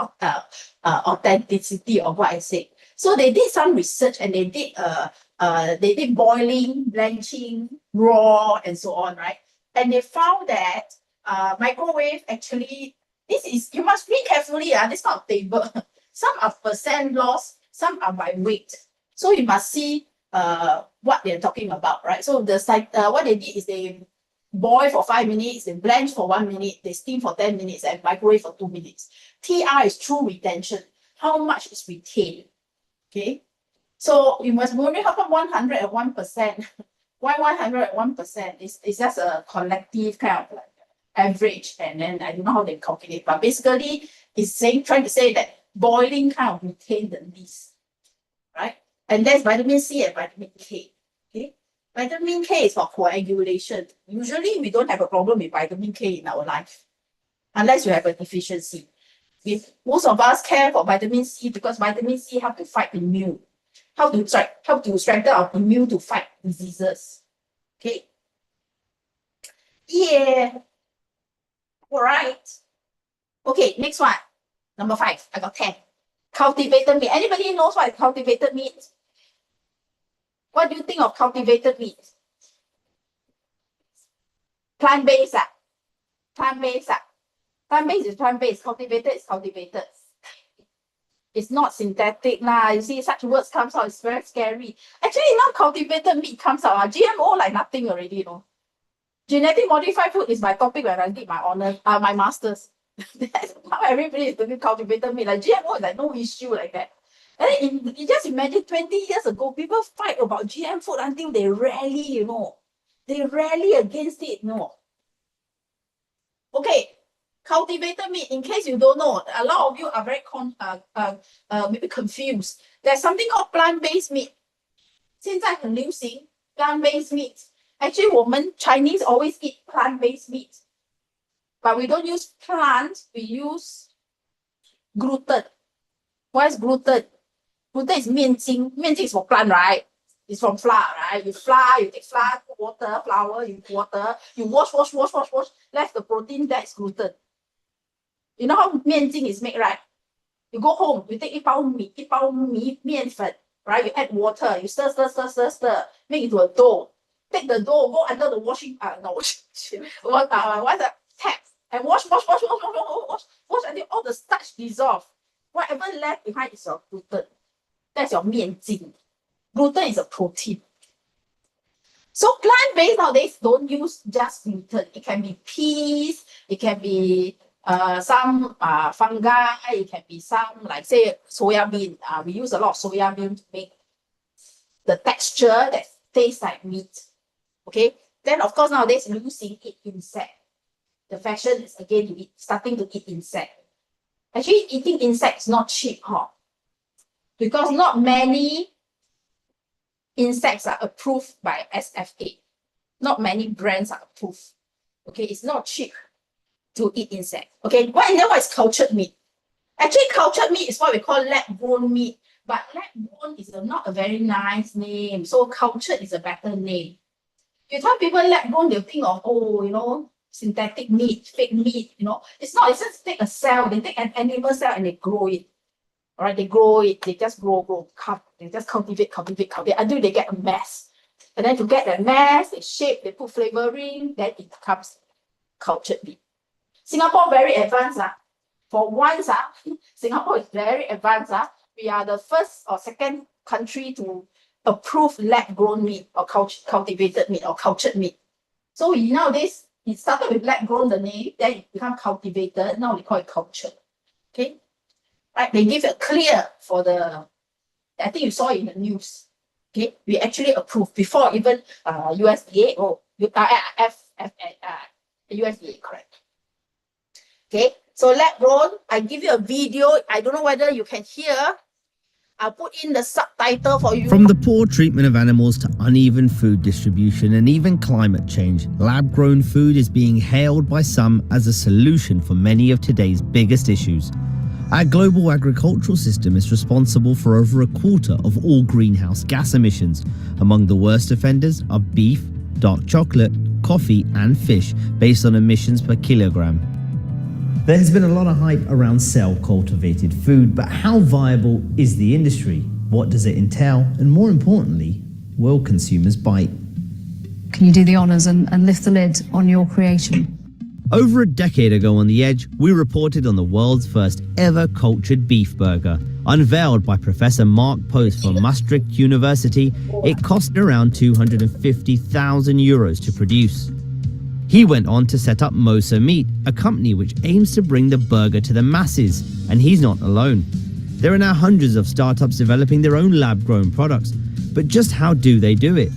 authenticity of what I say. So they did some research and they did boiling, blanching, raw, and so on, right? And they found that microwave actually, this is, you must read carefully, this is not a table. Some are percent loss, some are by weight. So you must see what they're talking about, right? So what they did is they boil for 5 minutes, they blanch for 1 minute, they steam for 10 minutes, and microwave for 2 minutes. TR is true retention. How much is retained? Okay. So you must wonder how come 101%? Why 101%? It's just a collective kind of like average, and then I don't know how they calculate, but basically it's trying to say that boiling kind of retain the least, right? And there's vitamin C and vitamin K. Okay, vitamin K is for coagulation. Usually we don't have a problem with vitamin K in our life, unless you have a deficiency. Most of us care for vitamin C because vitamin C help to fight immune, help to strengthen our immune to fight diseases. Okay. Yeah. All right. Okay, next one. Number 5. I got 10. Cultivated meat. Anybody knows what is cultivated meat? What do you think of cultivated meat? Plant-based. Plant-based. Plant-based is plant-based. Cultivated is cultivated. It's not synthetic lah. You see, such words comes out, it's very scary. Actually, now cultivated meat comes out. GMO like nothing already, you know. Genetic modified food is my topic when I did my honors, my masters. That's how everybody is doing cultivated meat. Like GMO is like no issue like that. And then you just imagine 20 years ago, people fight about GM food until they rally, you know. They rally against it, you know. Okay, cultivated meat, in case you don't know, a lot of you are very maybe confused. There's something called plant-based meat. 现在很流行 plant-based meat. Actually, Chinese always eat plant-based meat. But we don't use plant, we use gluten. What is gluten? Gluten is 面筋. 面筋 is for plant, right? It's from flour, right? You take flour, put water, flour, you put water, you wash, left the protein, that's gluten. You know how 面筋 is made, right? You go home, you take 一包面粉, right? You add water, you stir, make it into a dough. Take the dough, go under the washing, what's the tap, and wash until all the starch dissolve. Whatever left behind is your gluten. That's your 面筋. Gluten is a protein. So plant-based nowadays don't use just gluten. It can be peas, it can be some fungi, it can be some, like say, soya bean. We use a lot of soya bean to make the texture that tastes like meat. Okay, then of course nowadays losing eat insect. The fashion is again starting to eat insect. Actually, eating insects is not cheap, huh? Because not many insects are approved by SFA. Not many brands are approved. Okay, it's not cheap to eat insect. Okay, what is cultured meat? Actually, cultured meat is what we call lab-grown meat. But lab-grown is not a very nice name. So cultured is a better name. You tell people lab-grown, they'll think of, oh, you know, synthetic meat, fake meat, you know. It's not, it's just take a cell, they take an animal cell and they grow it. All right, they grow it, they just grow, they just cultivate until they get a mass. And then to get that mass, they shape, they put flavoring, then it becomes cultured meat. Singapore very advanced. For once, Singapore is very advanced. We are the first or second country to approve lab-grown meat or cultivated meat or cultured meat. So nowadays, it started with lab-grown, the name, then it become cultivated. Now we call it cultured. Okay? Right? They give it clear for the, I think you saw it in the news. Okay, we actually approved before even USDA or USDA, correct. Okay, so lab grown, I give you a video. I don't know whether you can hear. I'll put in the subtitle for you. From the poor treatment of animals to uneven food distribution and even climate change, lab-grown food is being hailed by some as a solution for many of today's biggest issues. Our global agricultural system is responsible for over a quarter of all greenhouse gas emissions. Among the worst offenders are beef, dark chocolate, coffee and fish, based on emissions per kilogram. There has been a lot of hype around cell-cultivated food, but how viable is the industry? What does it entail? And more importantly, will consumers bite? Can you do the honours and lift the lid on your creation? Over a decade ago on The Edge, we reported on the world's first ever cultured beef burger. Unveiled by Professor Mark Post from Maastricht University, it cost around 250,000 euros to produce. He went on to set up Mosa Meat, a company which aims to bring the burger to the masses, and he's not alone. There are now hundreds of startups developing their own lab-grown products, but just how do they do it?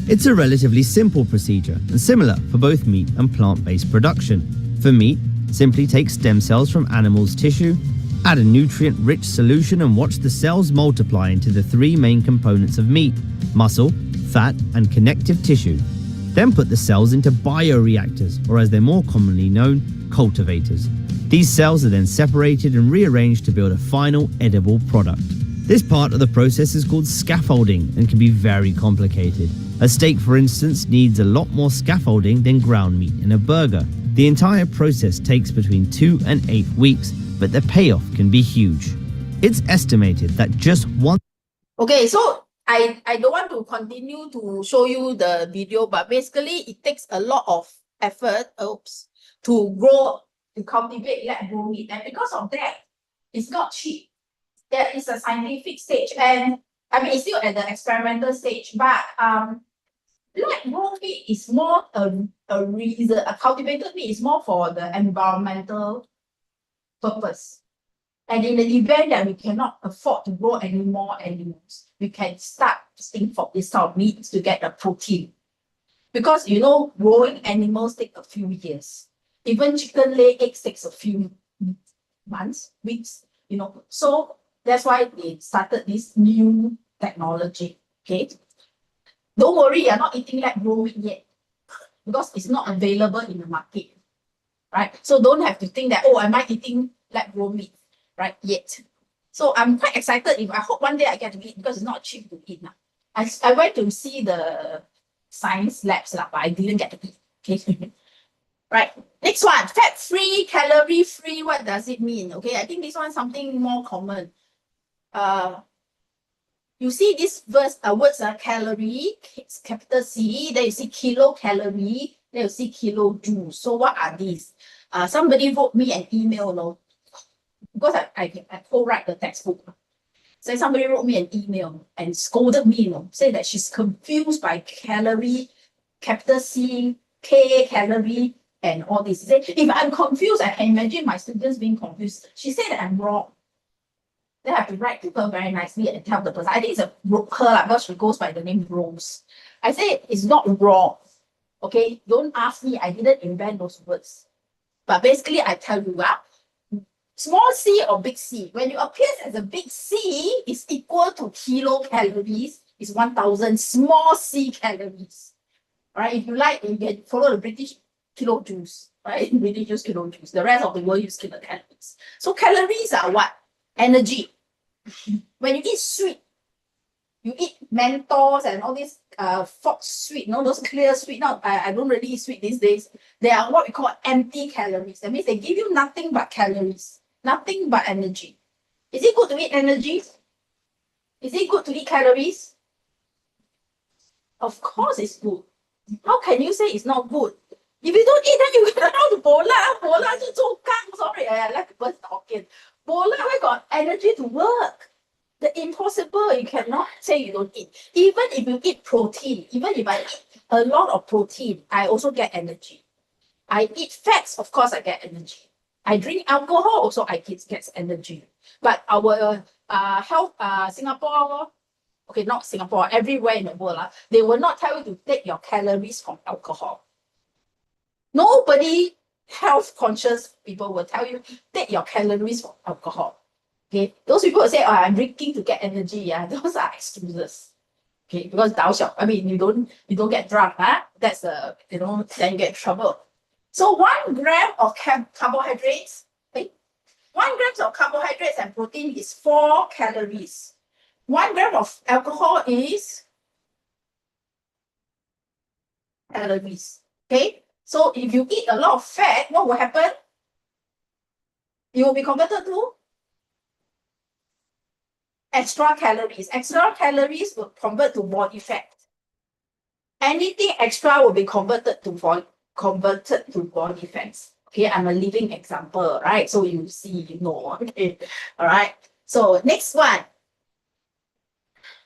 It's a relatively simple procedure and similar for both meat and plant-based production. For meat, simply take stem cells from animals' tissue, add a nutrient-rich solution and watch the cells multiply into the three main components of meat: muscle, fat and connective tissue. Then put the cells into bioreactors, or as they're more commonly known, cultivators. These cells are then separated and rearranged to build a final edible product. This part of the process is called scaffolding and can be very complicated. A steak, for instance, needs a lot more scaffolding than ground meat in a burger. The entire process takes between 2 and 8 weeks, but the payoff can be huge. It's estimated that just one... Okay, so I don't want to continue to show you the video, but basically it takes a lot of effort, to cultivate lab-grown meat. And because of that, it's not cheap. There is a scientific stage, and I mean, it's still at the experimental stage, but lab-grown meat is more a reason, a cultivated meat is more for the environmental purpose. And in the event that we cannot afford to grow any more animals, we can start testing for this sort of meat to get the protein. Because, you know, growing animals take a few years. Even chicken lay eggs takes a few months, weeks, you know. So that's why they started this new technology, okay? Don't worry, you're not eating lab-grown meat yet, because it's not available in the market, right? So don't have to think that, oh, am I eating lab-grown meat, right, yet. So I'm quite excited. I hope one day I get to eat, because it's not cheap to eat now. I went to see the science labs, but I didn't get to eat, okay? Right, next one, fat-free, calorie-free, what does it mean? Okay, I think this one's something more common. You see this words are calorie, capital C, then you see kilocalorie, then you see kilojoule. So what are these? Somebody wrote me an email, no? Because I co-write the textbook. So somebody wrote me an email and scolded me, saying that she's confused by calorie, capital C, K, calorie, and all this. She said, if I'm confused, I can imagine my students being confused. She said that I'm wrong. Then I have to write to her very nicely and tell the person. I think it's her, because she goes by the name Rose. I said it's not wrong. Okay, don't ask me. I didn't invent those words. But basically, I tell you, small c or big C, when you appear as a big C, is equal to kilocalories, is 1,000 small c calories. All right, if you like, you can follow the British kilojoules, right? British use kilojoules. The rest of the world use kilocalories. So calories are what? Energy. When you eat sweet, you eat Mentos and all these Fox sweet, those clear sweet. Now I don't really eat sweet these days. They are what we call empty calories. That means they give you nothing but calories, nothing but energy. Is it good to eat energy? Is it good to eat calories? Of course it's good. How can you say it's not good? If you don't eat, then you get how to bola to zhou. Sorry, I like to burst talking. Bola, we got energy to work. The impossible, you cannot say you don't eat. Even if you eat protein, even if I eat a lot of protein, I also get energy. I eat fats, of course I get energy. I drink alcohol, also I get energy. But our Singapore Okay, not Singapore, everywhere in the world, they will not tell you to take your calories from alcohol. Nobody health conscious people will tell you take your calories from alcohol. Okay, those people will say, "Oh, I'm drinking to get energy." Yeah, those are excuses. Okay, because you don't get drunk, that's then you get in trouble. So 1 gram of carbohydrates, okay, 1 gram of carbohydrates and protein is 4 calories. 1 gram of alcohol is calories. Okay, so if you eat a lot of fat, what will happen? It will be converted to extra calories. Extra calories will convert to body fat. Anything extra will be converted to body fats. Okay, I'm a living example, right? So you see, okay, all right. So next one,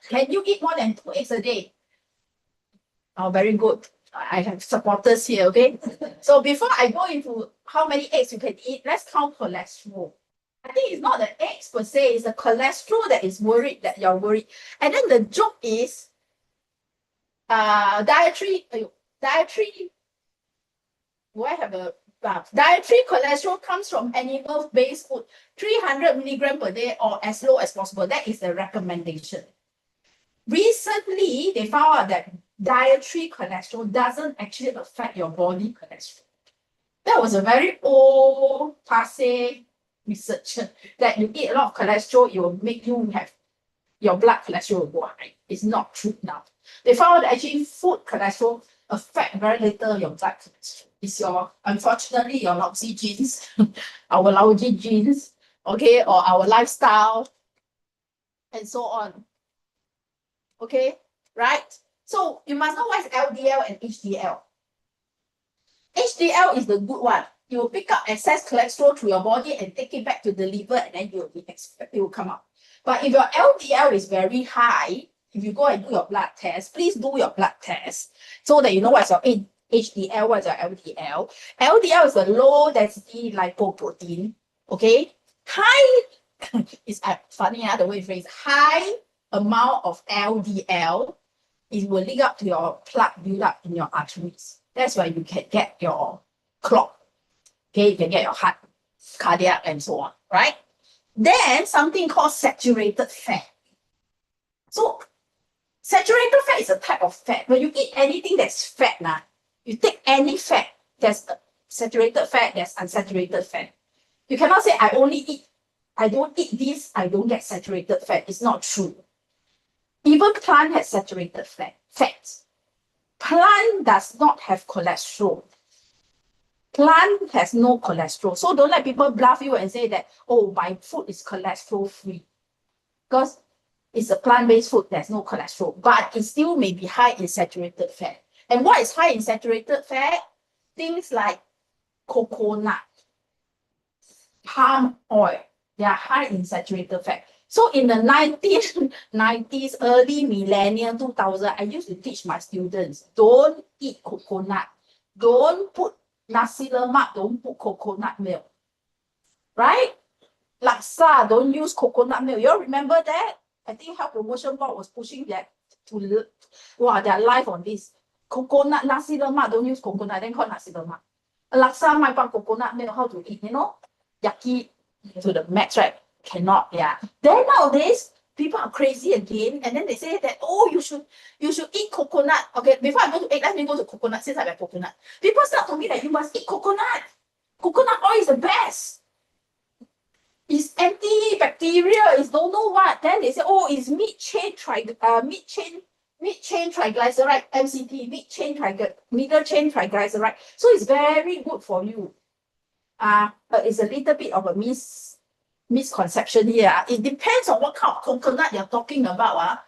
can you eat more than 2 eggs a day? Oh, very good. I have supporters here, okay? So before I go into how many eggs you can eat, let's count cholesterol. I think it's not the eggs per se, it's the cholesterol that you're worried. And then the joke is dietary cholesterol comes from animal-based food, 300 milligram per day or as low as possible. That is the recommendation. Recently, they found out that dietary cholesterol doesn't actually affect your body cholesterol. That was a very old, passe research that you eat a lot of cholesterol, it will make you have your blood cholesterol will go high. It's not true now. They found that actually food cholesterol affect very little your blood cholesterol. It's unfortunately, your lousy genes, our lousy genes, okay, or our lifestyle, and so on. Okay, right? So you must know what is LDL and HDL. HDL is the good one. You will pick up excess cholesterol through your body and take it back to the liver, and then it will come out. But if your LDL is very high, if you go and do your blood test, please do your blood test so that you know what's your HDL, what's your LDL. LDL is a low density lipoprotein. Okay, high it's funny the way it phrase high amount of LDL. It will link up to your plaque build up in your arteries. That's why you can get your clot. Okay, you can get your heart, cardiac, and so on, right? Then something called saturated fat. So saturated fat is a type of fat. When you eat anything that's fat, you take any fat, there's saturated fat, there's unsaturated fat. You cannot say I don't eat this, I don't get saturated fat. It's not true. Even plant has saturated fat. Plant does not have cholesterol. Plant has no cholesterol. So don't let people bluff you and say that, oh, my food is cholesterol free. Because it's a plant-based food, there's no cholesterol. But it still may be high in saturated fat. And what is high in saturated fat? Things like coconut, palm oil, they are high in saturated fat. So in the 1990s, early millennium, 2000, I used to teach my students, don't eat coconut. Don't put nasi lemak, don't put coconut milk. Right? Laksa, don't use coconut milk. You all remember that? I think Health Promotion Board was pushing that their life on this. Coconut, nasi lemak, don't use coconut, then call nasi lemak. Laksa, my coconut milk, how to eat, Yucky to the max, right? Cannot, yeah. Then nowadays, people are crazy again, and then they say that, oh, you should eat coconut. Okay, before I go to egg, let me go to coconut since I have coconut. People start to me that you must eat coconut. Coconut oil is the best. It's antibacterial, it's don't know what. Then they say, oh, it's mid chain triglyceride, MCT, middle chain triglyceride. So it's very good for you. But it's a little bit of a misconception here. It depends on what kind of coconut you're talking about.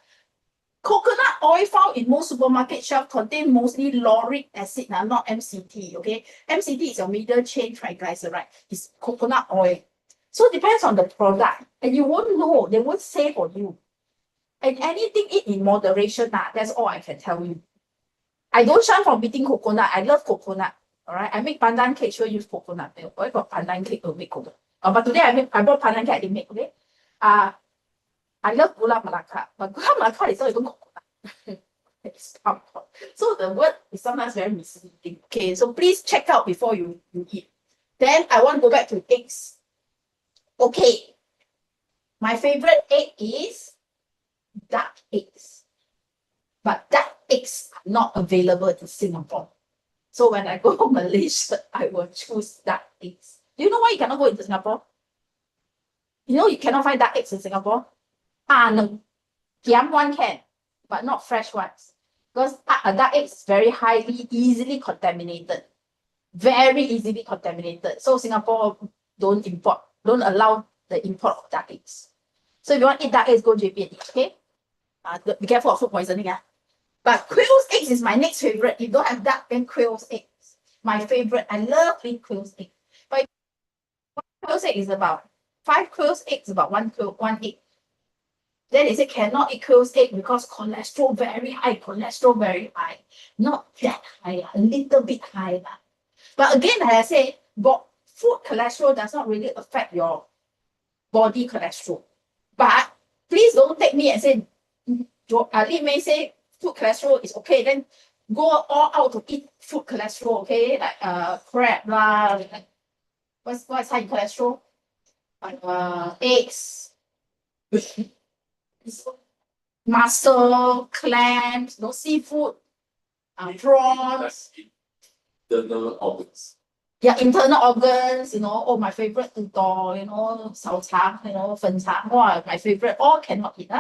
Coconut oil found in most supermarket shelves contain mostly lauric acid, not MCT. Okay, MCT is your middle chain triglyceride. It's coconut oil. So it depends on the product, and you won't know. They won't say for you. And anything eat in moderation. That's all I can tell you. I don't shun from eating coconut. I love coconut. All right, I make pandan cake. Sure, use coconut milk. I got pandan cake to make coconut. But today I bought pandan cake. I didn't make. Okay. I love Gula Melaka, but Gula Melaka is not even coconut. It's palm oil. So the word is sometimes very misleading. Okay, so please check out before you eat. Then I want to go back to eggs. Okay, my favorite egg is duck eggs. But duck eggs are not available in Singapore. So when I go to Malaysia, I will choose duck eggs. Do you know why you cannot go into Singapore? You know you cannot find duck eggs in Singapore? No. Giam one can, but not fresh ones. Because duck eggs is very easily contaminated. Very easily contaminated. So Singapore don't allow the import of duck eggs. So if you want to eat duck eggs, go JP and eat, okay? Be careful of food poisoning. But quail's eggs is my next favorite. If you don't have duck, then quail's eggs. My favorite. I love eating quail's eggs. But quail's egg is about 5 quail's eggs, about one egg. Then they say cannot eat quail's egg because cholesterol very high. Not that high, a little bit high. But again, like I say, food cholesterol does not really affect your body cholesterol. But please don't take me and say, Lee may say food cholesterol is okay, then go all out to eat food cholesterol, okay? Like crab lah, like, what's high in cholesterol? Eggs, mussel, clams, no seafood, prawns. Internal organs. Yeah, internal organs, my favorite udon, sao cha, fen cha, my favorite, all cannot eat.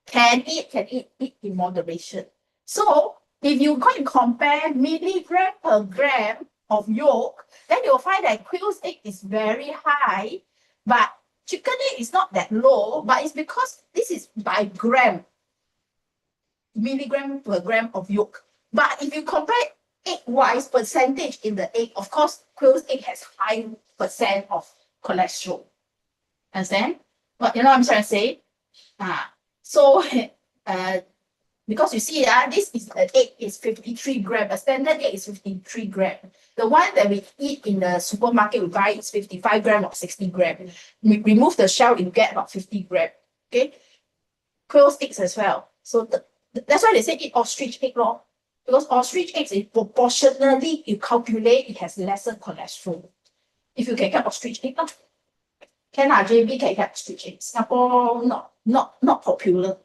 Can eat in moderation. So if you go and compare milligram per gram of yolk, then you'll find that quail's egg is very high, but chicken egg is not that low, but it's because this is by gram, milligram per gram of yolk. But if you compare egg-wise percentage in the egg, of course, quail's egg has high percent of cholesterol. Understand? But you know what I'm trying to say? So because you see, this is the egg is 53 grams. A standard egg is 53 grams. The one that we eat in the supermarket, we buy is 55 grams or 60 grams. We remove the shell, you get about 50 grams. Okay, quail's eggs as well. So that's why they say eat ostrich egg, lor. Because ostrich eggs is proportionally, you calculate, it has lesser cholesterol. If you can get ostrich egg, can JB can get ostrich egg. Singapore not popular,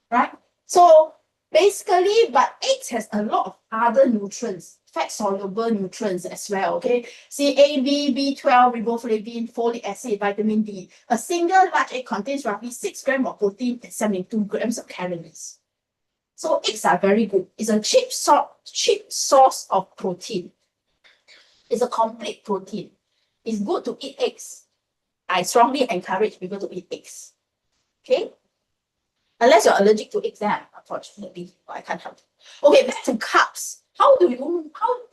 right? So basically, but eggs has a lot of other nutrients, fat-soluble nutrients as well, okay? See, A, B, B12, riboflavin, folic acid, vitamin D. A single large egg contains roughly 6 grams of protein and 72 grams of calories. So eggs are very good. It's a cheap source of protein. It's a complete protein. It's good to eat eggs. I strongly encourage people to eat eggs. Okay? Unless you're allergic to eggs, then unfortunately, I can't help it. Okay, back to carbs. Why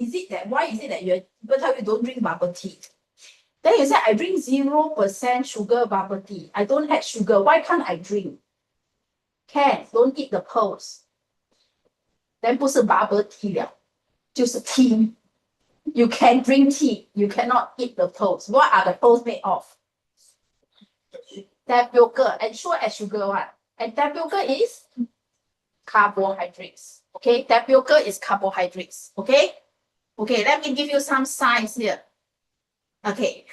is it that people tell you don't drink bubble tea? Then you say, I drink 0% sugar bubble tea. I don't add sugar. Why can't I drink? Can, don't eat the pearls. Then 不是 bubble tea 了，就是 tea. You can drink tea. You cannot eat the pearls. What are the pearls made of? Tapioca. And sure as sugar one. And tapioca is carbohydrates. Okay, tapioca is carbohydrates. Okay, let me give you some science here. Okay,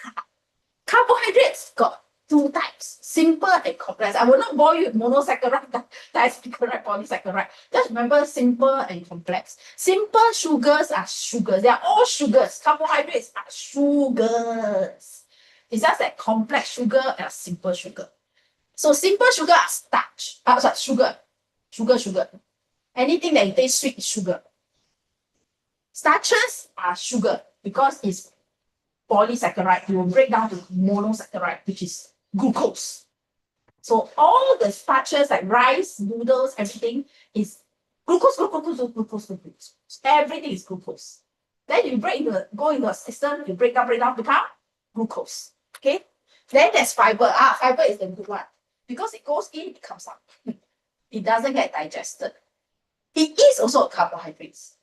carbohydrates got 2 types, simple and complex. I will not bore you with monosaccharide, disaccharide, polysaccharide. Just remember simple and complex. Simple sugars are sugars. They are all sugars. Carbohydrates are sugars. It's just that complex sugar and simple sugar. So simple sugar are starch. Sugar. Anything that tastes sweet is sugar. Starches are sugar because it's polysaccharide. You will break down to monosaccharide, which is glucose. So all the starches like rice, noodles, everything is glucose. Everything is glucose. Then you go into a system, you break down, become glucose. Okay. Then there's fiber. Fiber is the good one because it goes in, it comes out. It doesn't get digested. It is also a carbohydrates.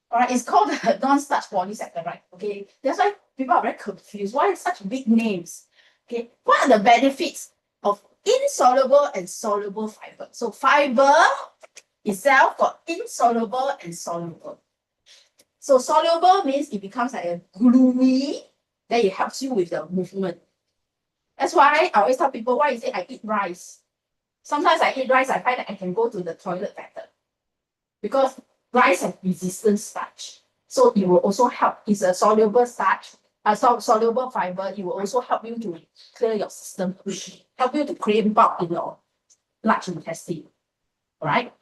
All right, it's called a non-starch polysaccharide. Okay, that's why people are very confused. Why such big names? Okay, what are the benefits of insoluble and soluble fiber. So fiber itself got insoluble and soluble. So soluble means it becomes like a gluey, then it helps you with the movement. That's why I always tell people, why is it I eat rice? Sometimes I eat rice, I find that I can go to the toilet better. Because rice has resistant starch. So it will also help. It's a soluble starch, soluble fiber. It will also help you to clear your system, help you to create bulk in your large intestine. All right?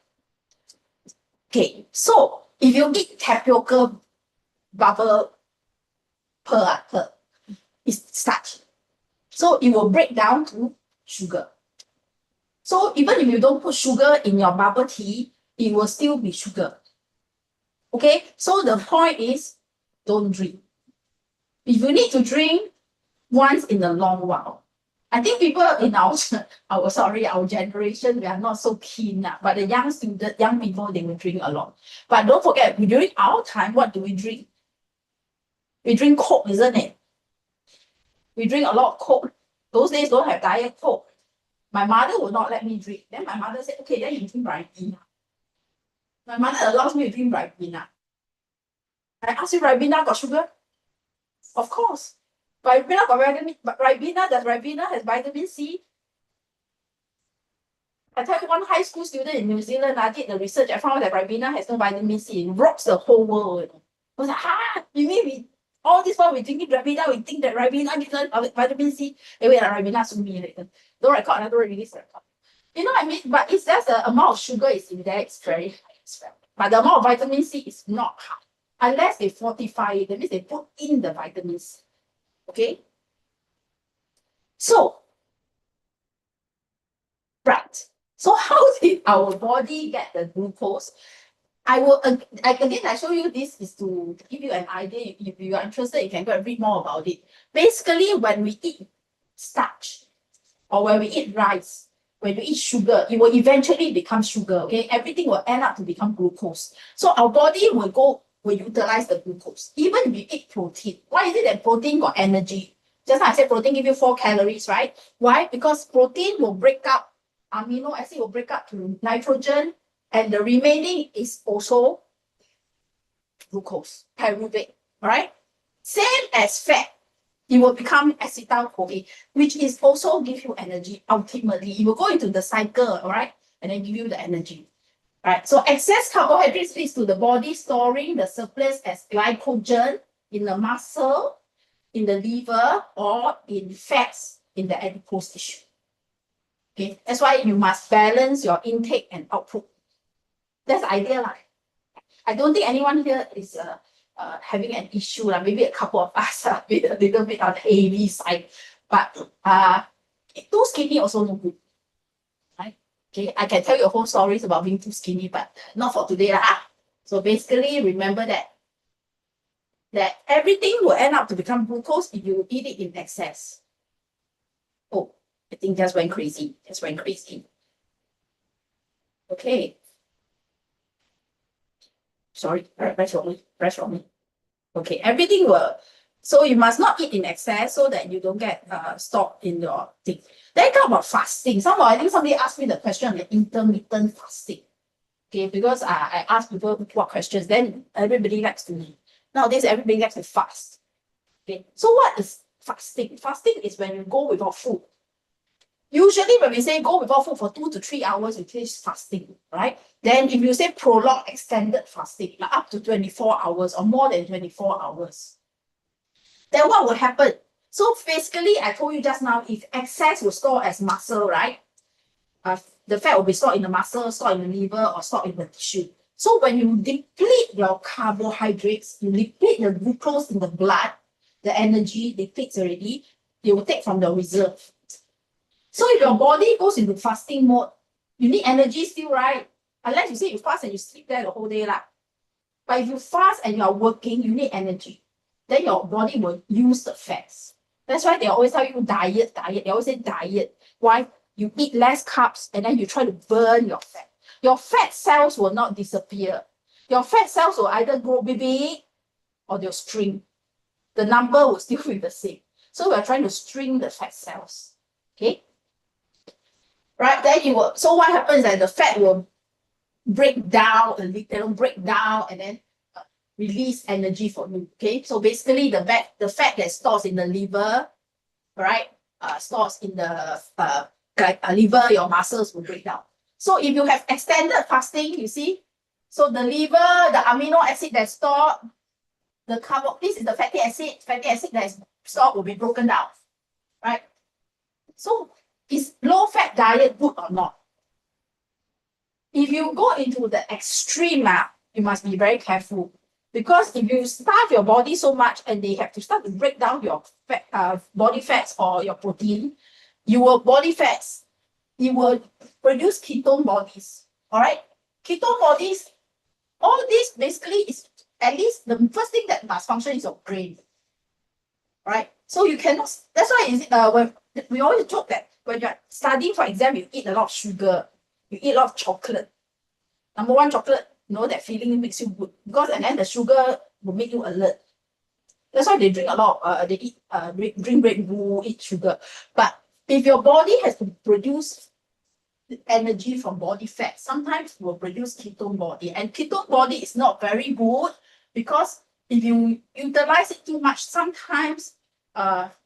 Okay, so if you eat tapioca bubble pearl, it's starch. So it will break down to sugar. So even if you don't put sugar in your bubble tea, it will still be sugar. Okay, so the point is, don't drink. If you need to drink, once in a long while. I think people in our generation, we are not so keen now. But the young people, they will drink a lot. But don't forget, during our time, what do we drink? We drink Coke, isn't it? We drink a lot of Coke. Those days don't have Diet Coke. My mother would not let me drink. Then my mother said, okay, then you drink Ribena. My mother allows me to drink Ribena. I asked you, Ribena got sugar? Of course. Ribena got vitamin, but Ribena has vitamin C? I tell you, one high school student in New Zealand, I did the research, I found out that Ribena has no vitamin C. It rocks the whole world. I was like, you mean all this while we're drinking Ribena, we think that Ribena gives us vitamin C? Hey, wait, Ribena sue me later. Don't record, I don't release the record. You know what I mean? But it's just the amount of sugar is in there, it's very high. But the amount of vitamin C is not high. Unless they fortify it, that means they put in the vitamins. Okay? So, right. So how did our body get the glucose? I show you this is to give you an idea. If you are interested, you can go and read more about it. Basically, when we eat starch or when we eat rice, when we eat sugar, it will eventually become sugar. Okay, everything will end up to become glucose. So our body will utilize the glucose. Even if we eat protein, why is it that protein got energy? Just like I said, protein give you 4 calories, right? Why? Because protein will break up, amino acid will break up to nitrogen, and the remaining is also glucose, pyruvate, right? Same as fat, it will become acetyl-CoA, which is also give you energy. Ultimately, it will go into the cycle, all right, and then give you the energy. Right, so excess carbohydrates leads to the body storing the surplus as glycogen in the muscle, in the liver, or in fats in the adipose tissue. Okay, that's why you must balance your intake and output. That's the idea. I don't think anyone here is having an issue. Maybe a couple of us are a little bit on the heavy side, but too skinny also no good. Okay, I can tell you a whole stories about being too skinny, but not for today. So basically, remember that everything will end up to become glucose if you eat it in excess. Oh, I think just went crazy. Okay. Sorry, press on me. Okay, everything will. So you must not eat in excess so that you don't get stored in your thing. Then talk about fasting. I think somebody asked me the question on the intermittent fasting. Okay, because I asked people what questions, then everybody likes to. Nowadays, everybody likes to fast. Okay, so what is fasting? Fasting is when you go without food. Usually, when we say go without food for 2 to 3 hours, we say fasting, right? Then if you say prolonged extended fasting, like up to 24 hours or more than 24 hours, then what will happen? So basically, I told you just now, if excess will store as muscle, right? The fat will be stored in the muscle, stored in the liver, or stored in the tissue. So when you deplete your carbohydrates, you deplete the glucose in the blood, the energy depletes already, they will take from the reserve. So if your body goes into fasting mode, you need energy still, right? Unless you say you fast and you sleep there the whole day. But if you fast and you are working, you need energy. Then your body will use the fats. That's why they always tell you diet. They always say diet. Why? You eat less carbs and then you try to burn your fat. Your fat cells will not disappear. Your fat cells will either grow big or they'll shrink. The number will still be the same. So we're trying to shrink the fat cells. Okay? right? Then you will, so what happens is that the fat will break down, break down and then release energy for you, okay? So basically the fat that stores in the liver, right, stores in the liver, your muscles will break down. So if you have extended fasting, you see, so the liver, the amino acid that's stored, this is the fatty acid that is stored will be broken down, right? So is low fat diet good or not? If you go into the extreme, you must be very careful, because if you starve your body so much and they have to start to break down your fat, body fats or your protein, you will produce ketone bodies. All right, ketone bodies. All this basically is, at least the first thing that must function is your brain. All right, so you cannot. That's why when we always joke that when you're studying for exam, you eat a lot of sugar, you eat a lot of chocolate. Number one, chocolate, that feeling makes you good, because and then the sugar will make you alert. That's why they drink a lot. They drink Red Bull, eat sugar. But if your body has to produce energy from body fat, sometimes it will produce ketone body, and ketone body is not very good, because if you utilize it too much, sometimes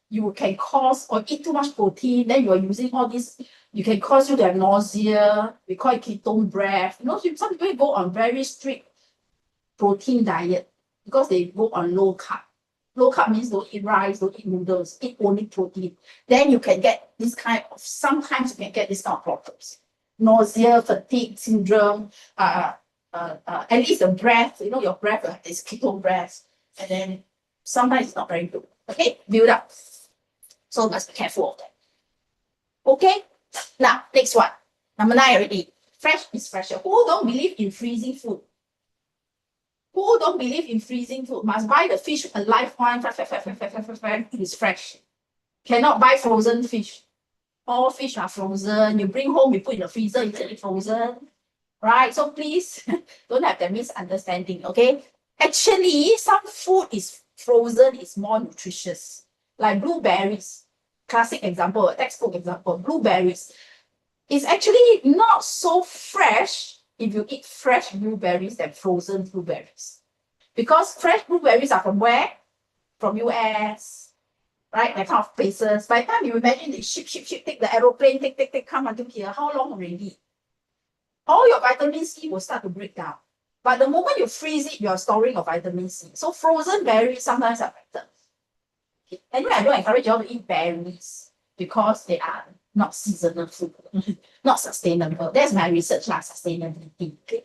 you can cause, or eat too much protein, then you are using all this, you can cause you to have nausea. We call it ketone breath. Some people go on very strict protein diet because they go on low carb. Low carb means don't eat rice, don't eat noodles, eat only protein. Then you can get sometimes you can get this kind of problems. Nausea, fatigue syndrome, at least the breath, your breath is ketone breath. And then sometimes it's not very good. Okay, build up. So must be careful of that. Okay, now next one. Number 9 already. Fresh is fresher. Who don't believe in freezing food? Who don't believe in freezing food? Must buy the fish alive one. It is fresh. Cannot buy frozen fish. All fish are frozen. You bring home, you put in the freezer, you eat it frozen. Right? So please don't have that misunderstanding. Okay? Actually, some food is frozen is more nutritious. Like blueberries. Classic example, a textbook example. Blueberries is actually not so fresh if you eat fresh blueberries than frozen blueberries. Because fresh blueberries are from where? From US, right? That kind of places. By the time you imagine they ship, take the aeroplane, take, come until here, how long already? All your vitamin C will start to break down. But the moment you freeze it, you're storing your vitamin C. So frozen berries sometimes are better. Okay. Anyway, I don't encourage you all to eat berries because they are not seasonal food, not sustainable. That's my research, sustainability. Okay.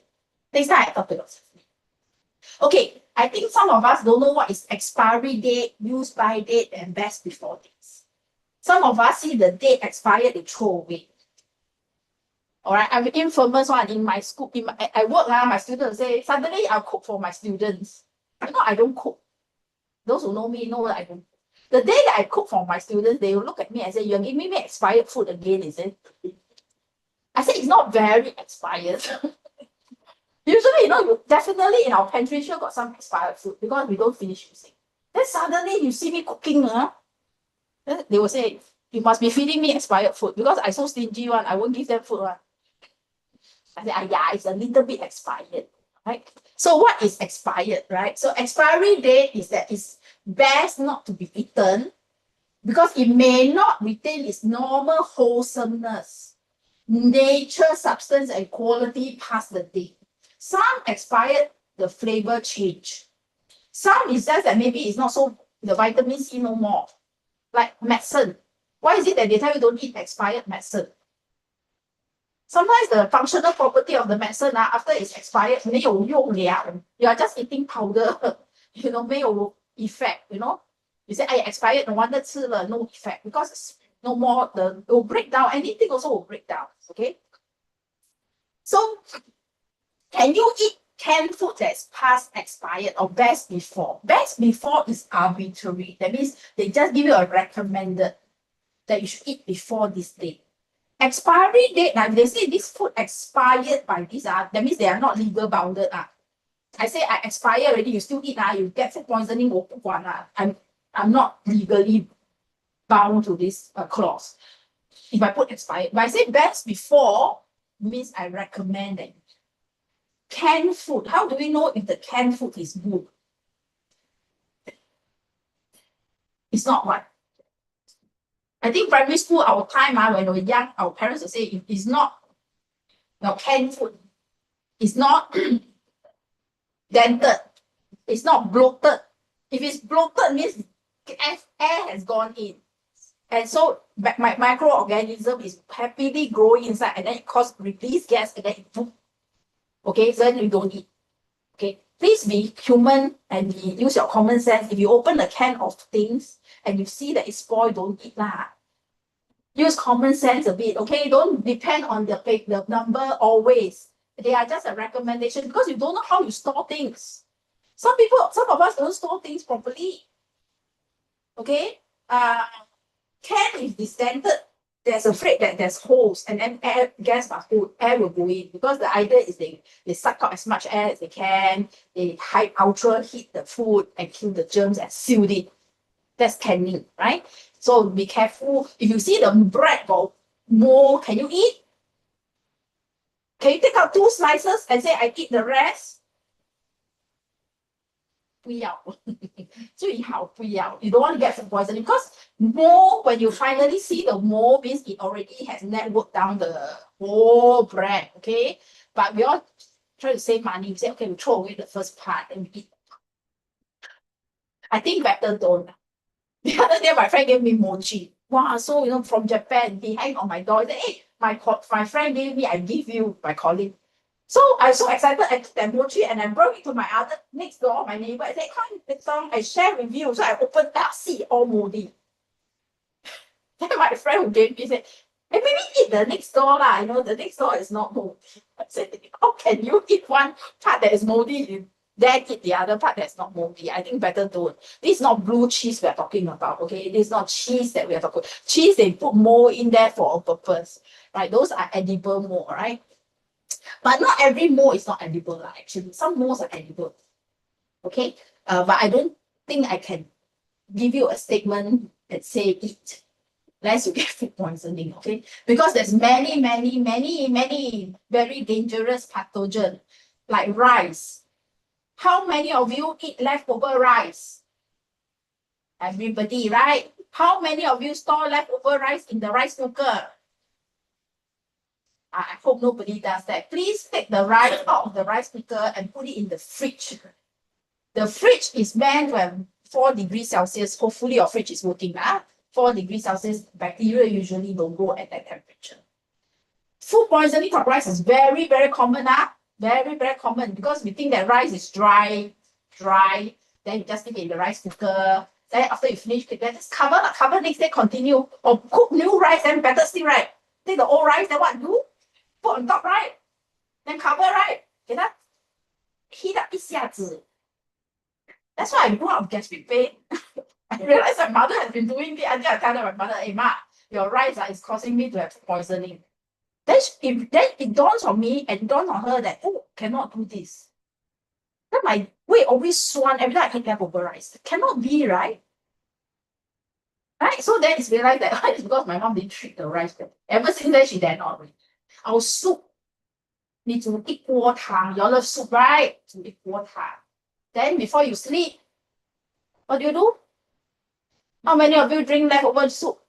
Next time I talk about sustainability. Okay, I think some of us don't know what is expiry date, use by date, and best before dates. Some of us see the date expired, they throw away. All right, I'm infamous one in my school. I work now, my students say, suddenly I'll cook for my students. I don't cook. Those who know me know that I don't cook. The day that I cook for my students, they will look at me and say, you're giving me expired food again, is it? I say, it's not very expired. Usually, definitely in our pantry, sure got some expired food because we don't finish using. Then suddenly you see me cooking, then they will say, you must be feeding me expired food because I so stingy one, I won't give them food one. I say, yeah, it's a little bit expired, right? So what is expired, right? So expiry date is that it's best not to be eaten because it may not retain its normal wholesomeness, nature, substance, and quality past the date. Some expired, the flavor change. Some is just that maybe it's not so, the vitamin C no more. Like medicine. Why is it that they tell you don't eat expired medicine? Sometimes the functional property of the medicine after it's expired, 没有用了. You are just eating powder, 没有 effect, You say, expired, no wonder 吃了, no effect, because it's no more, it will break down. Anything also will break down, okay? So, can you eat canned food that's past expired or best before? Best before is arbitrary. That means they just give you a recommended that you should eat before this date. Expiry date, now if they say this food expired by this, that means they are not legal bounded. I say I expire already, you still eat, you get food poisoning, I'm not legally bound to this clause. if I put expired. If I say best before, means I recommend it. Canned food. How do we know if the canned food is good? It's not right. I think primary school, our time, when we were young, our parents would say, if it's not canned food, it's not dented, it's not bloated. If it's bloated, means air has gone in. And so my microorganism is happily growing inside, and then it causes release gas, and then it boom. Okay, so then you don't eat. Okay, please be human and use your common sense. If you open a can of things and you see that it's spoiled, don't eat lah. Use common sense a bit. Okay, don't depend on the number always. They are just a recommendation because you don't know how you store things. Some of us don't store things properly. Okay, can is distended. There's afraid that there's holes, and then air will go in, because the idea is they suck out as much air as they can. They ultra heat the food and kill the germs and seal it. That's canning, right? So be careful. If you see the bread got mold, can you eat? Can you take out 2 slices and say I eat the rest? 不要，最好不要. You don't want to get food poisoning, because mold, when you finally see the mold, means it already has networked down the whole bread. Okay, but we all try to save money. We say, okay, we throw away the first part and we eat. I think better don't. The other day, my friend gave me mochi. Wow, so from Japan, he hang on my door. He said, hey, my friend gave me, I give you, my colleague. So I was so excited, I took that mochi and I brought it to my other next door, my neighbor. I said, come, next song, I share with you. So I opened that, see, all moldy. Then my friend who gave me said, hey, maybe eat the next door lah. The next door is not moldy. I said, how can you eat one part that is moldy, then eat the other part that's not moldy? I think better don't. This is not blue cheese we're talking about, okay? This is not cheese that we're talking about. Cheese, they put mold in there for a purpose, right? Those are edible mold, right? But not every mold is not edible, actually. Some molds are edible. Okay? But I don't think I can give you a statement that say eat, lest you get food poisoning, okay? Because there's many very dangerous pathogens, like rice. How many of you eat leftover rice? Everybody, right? How many of you store leftover rice in the rice cooker? I hope nobody does that. Please take the rice out of the rice cooker and put it in the fridge. The fridge is meant to have 4 degrees Celsius. Hopefully your fridge is working. 4 degrees Celsius, bacteria usually don't go at that temperature. Food poisoning from rice is very, very common. Very, very common, because we think that rice is dry. Then you just leave it in the rice cooker. Then after you finish, then just cover next day, continue. Or cook new rice, then better still, right? Take the old rice, then what do? Put on top, right? Then cover, right? Okay, heat up 一下子. That's why I grew up with gastric pain. I realized my mother has been doing it until I tell my mother, hey, Ma, your rice is causing me to have food poisoning. Then it dawns on me and dawns on her that, oh, cannot do this. Then my weight always swan every time I eat leftover rice. Cannot be, right? Right? So then it's realized that it's because my mom didn't treat the rice. Ever since then, she did not. Our soup need to eat 锅汤. You all love soup, right? To eat 锅汤. Then before you sleep, what do? How many of you drink leftover soup?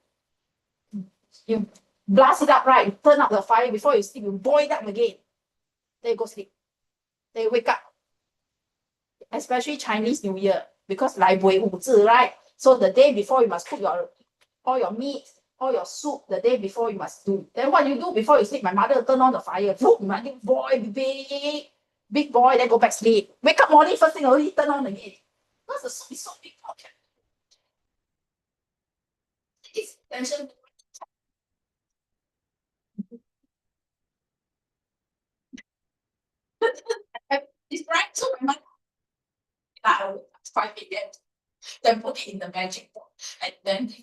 You blast it up, right? You turn up the fire before you sleep. You boil it up again. Then you go sleep. Then you wake up. Especially Chinese New Year, because 来不五字, right? So the day before you must cook all your meat, all your soup. The day before you must do. Then what you do before you sleep? My mother will turn on the fire. Boom, boil big boil. Then go back sleep. Wake up morning, first thing already turn on again. Because the soup is so big. Okay. It's tension. It's right. So my mother, 5 million. Then put it in the magic pot, and then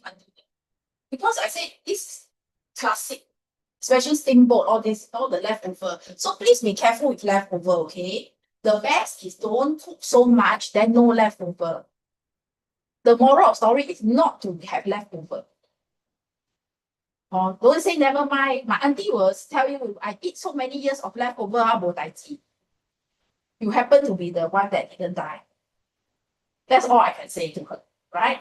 because I say this classic, especially steamboat, all the leftover. So please be careful with leftover, okay? The best is don't cook so much, then no leftover. The moral of story is not to have leftover. Or don't say never mind. My auntie will tell you, I eat so many years of leftover, bo dai ji. You happen to be the one that didn't die. That's all I can say to her, right?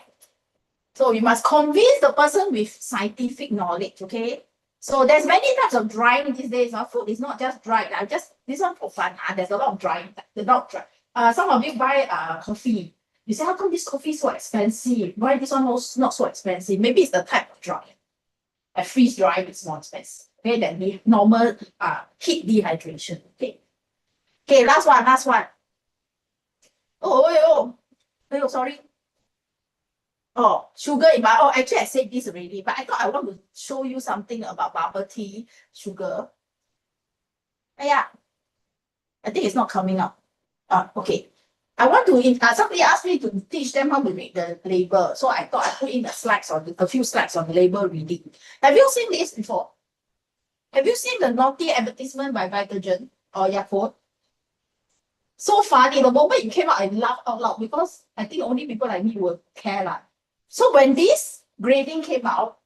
So you must convince the person with scientific knowledge, okay? So there's many types of drying these days. Our food is not just dried. I just this one for fun. There's a lot of drying. The not dry. Some of you buy coffee. You say, how come this coffee is so expensive? Why this one was not so expensive? Maybe it's the type of dry. A freeze dry is more expensive. Okay, than the normal heat dehydration. Okay. Okay, last one. Oh, sorry. Oh, sugar in my, actually I said this already, but I thought I want to show you something about bubble tea, sugar. Yeah, I think it's not coming up. Okay. I want to, somebody asked me to teach them how to read the label. So I thought I put in a few slides on the label reading. Have you seen this before? Have you seen the naughty advertisement by Vitagen or Yakult? So funny. The moment it came out, I laughed out loud because I think only people like me will care. So when this grading came out,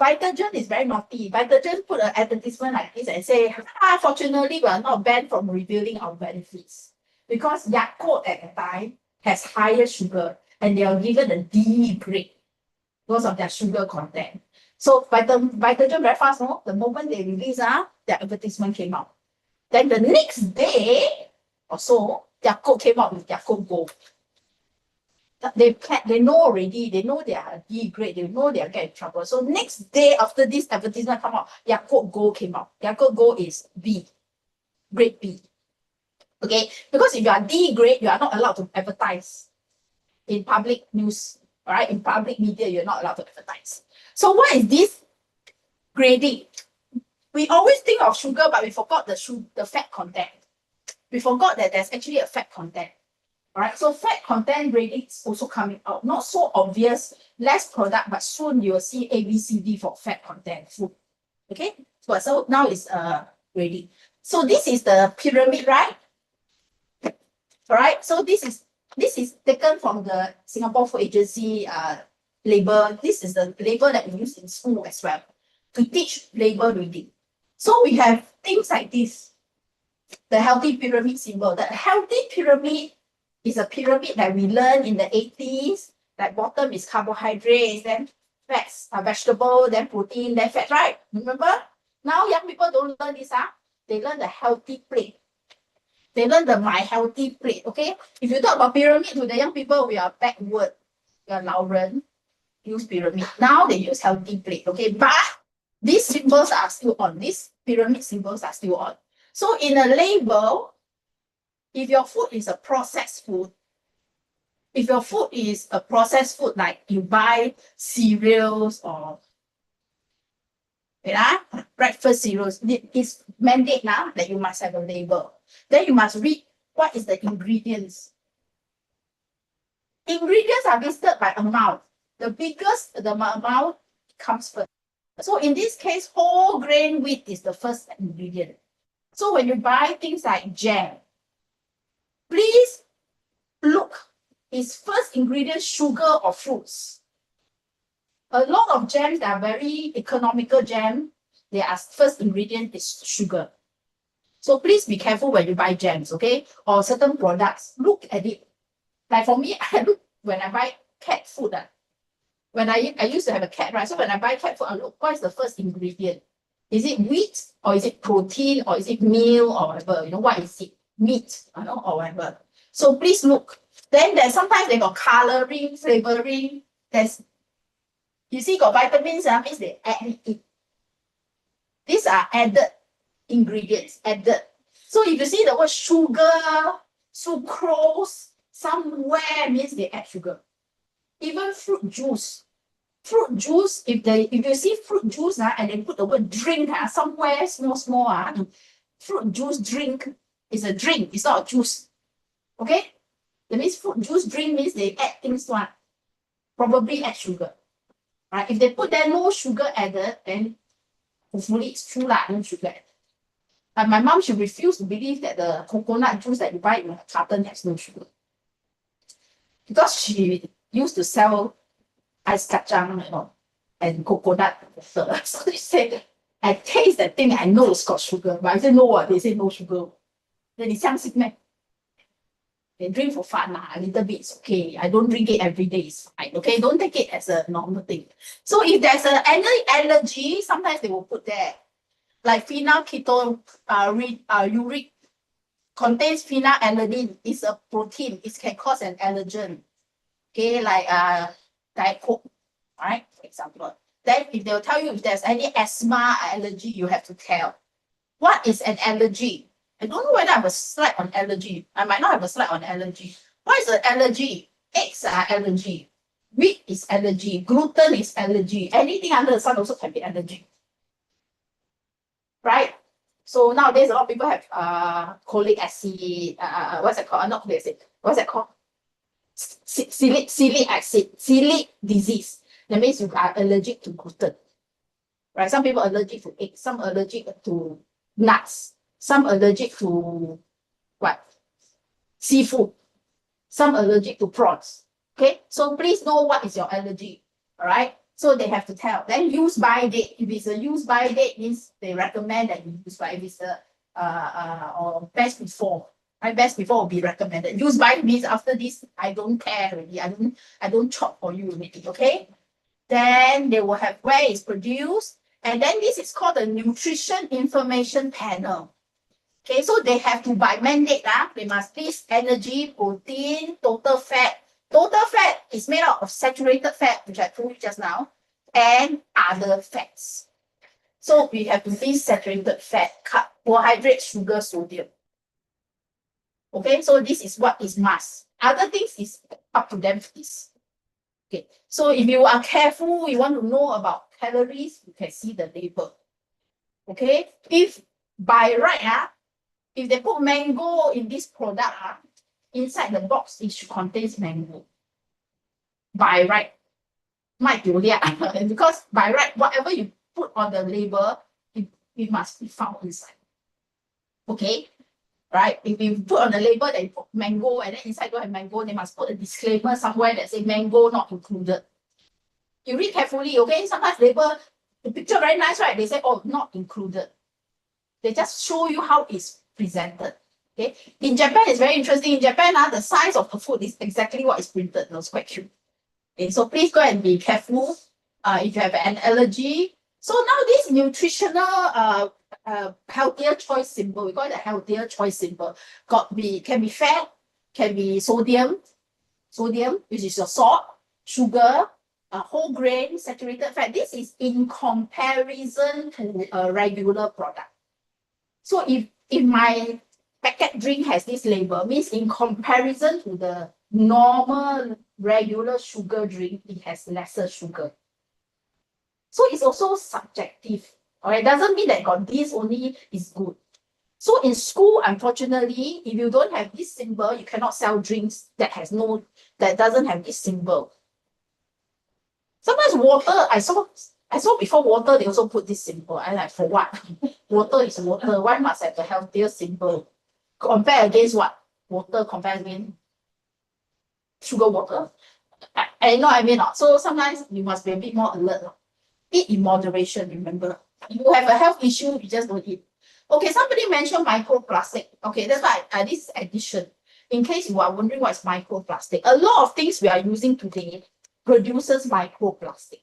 Vitagen is very naughty. Vitagen put an advertisement like this and say, fortunately, we are not banned from revealing our benefits. Because Yakult at the time has higher sugar and they are given a D grade because of their sugar content. So Vitagen very fast, no? The moment they release, the advertisement came out. Then the next day or so, Yakult came out with Yakult Gold. They know already, they know they are D grade, they know they are getting in trouble. So next day after this advertisement come out, Yakult Gold came out. Yakult Gold is B, grade B. Okay, because if you are D grade, you are not allowed to advertise in public news, all right? In public media, you're not allowed to advertise. So what is this grading? We always think of sugar, but we forgot the fat content. We forgot that there's actually a fat content. All right, so fat content grading is also coming out. Not so obvious, less product, but soon you will see A, B, C, D for fat content food. Okay, so now it's grading. So this is the pyramid, right? All right, so this is taken from the Singapore Food Agency label. This is the label that we use in school as well to teach label reading. So we have things like this, the healthy pyramid symbol. The healthy pyramid is a pyramid that we learned in the 80s. Like bottom is carbohydrates, then fats, vegetable, then protein, then fat, right? Remember? Now young people don't learn this, they learn the healthy plate. They learn the my healthy plate, okay? If you talk about pyramid to the young people, we are backward. We are Lauren, use pyramid. Now they use healthy plate, okay? But these symbols are still on. These pyramid symbols are still on. So in a label, if your food is a processed food, if your food is a processed food, like you buy cereals or breakfast cereals, it's mandate now that you must have a label. Then you must read what is the ingredients. Ingredients are listed by amount. The biggest the amount comes first. So in this case, whole grain wheat is the first ingredient. So when you buy things like jam, please look, is first ingredient sugar or fruits? A lot of jams that are very economical jam, their first ingredient is sugar. So please be careful when you buy jams, okay? Or certain products, look at it. Like for me, I look when I buy cat food. When I used to have a cat, right? So when I buy cat food, I look, what is the first ingredient? Is it wheat or is it protein or is it meal or whatever? You know, what is it? Meat, or whatever. So please look. Then there's sometimes they got coloring, flavoring. You see, got vitamins, means they add it. These are added ingredients, added. So if you see the word sugar, sucrose, somewhere means they add sugar. Even fruit juice. Fruit juice, if you see fruit juice and they put the word drink somewhere small, fruit juice drink is a drink, it's not a juice. Okay? That means fruit juice drink means they add things to it. Probably add sugar. Right? If they put there no sugar added, then hopefully it's true no sugar added. And my mom, she refused to believe that the coconut juice that you buy in a carton has no sugar. Because she used to sell ice kacang, and coconut water. So they say, I taste that thing, I know it's got sugar. But I say, no, what? They say no sugar. Then it's young sick man. They drink for fun, a little bit is okay. I don't drink it every day, it's fine. Okay, don't take it as a normal thing. So if there's any allergy, sometimes they will put there. Like uric contains phenylalanine. It's a protein. It can cause an allergen. Okay, like Diet Coke, right? For example. Then if they'll tell you if there's any asthma allergy, you have to tell. What is an allergy? I don't know whether I have a slide on allergy. I might not have a slide on allergy. What is an allergy? Eggs are allergy. Wheat is allergy. Gluten is allergy. Anything under the sun also can be allergy. Right? So nowadays a lot of people have colic acid, what's it called? Not colic acid. What's it called? Celiac acid, celiac disease. That means you are allergic to gluten. Right? Some people are allergic to eggs, some are allergic to nuts, some are allergic to what? Seafood, some are allergic to prawns. Okay, so please know what is your allergy. All right. So they have to tell. Then use by date. If it's a use by date, means they recommend that you use by. If it's a or best before. Right? Best before will be recommended. Use by means after this, I don't care already. I don't chop for you already. Okay. Then they will have where it's produced. And then this is called the Nutrition Information Panel. Okay, so they have to by mandate, they must list energy, protein, total fat. Total fat is made out of saturated fat, which I told you just now, and other fats. So we have to list saturated fat, carbohydrates, sugar, sodium. Okay, so this is what is must. Other things is up to them, please. Okay, so if you are careful, you want to know about calories, you can see the label. Okay, if by right, if they put mango in this product, inside the box, it should contain mango. By right. Because by right, whatever you put on the label, it must be found inside. Okay? Right? If you put on the label that you put mango and then inside don't have mango, they must put a disclaimer somewhere that says mango not included. You read carefully, okay? Sometimes label, the picture very nice, right? They say, oh, not included. They just show you how it's presented. Okay. In Japan, it's very interesting. In Japan, the size of the food is exactly what is printed. It's quite cute. Okay, so please go and be careful if you have an allergy. So now this nutritional healthier choice symbol, we call it a healthier choice symbol. Can be fat, can be sodium, which is your salt, sugar, whole grain, saturated fat. This is in comparison to a regular product. So if my packet drink has this label, means in comparison to the normal regular sugar drink, it has lesser sugar. So it's also subjective. Alright, doesn't mean that got this only is good. So in school, unfortunately, if you don't have this symbol, you cannot sell drinks that doesn't have this symbol. Sometimes water, I saw before water, they also put this symbol. I like, for what? Water is water. Why must have a healthier symbol? Compare against what? Water compare against sugar water. I know I mean not. So sometimes you must be a bit more alert. Eat in moderation, remember. If you have a health issue, you just don't eat. Okay, somebody mentioned microplastic. Okay, that's why this is addition. In case you are wondering what is microplastic. A lot of things we are using today produces microplastic.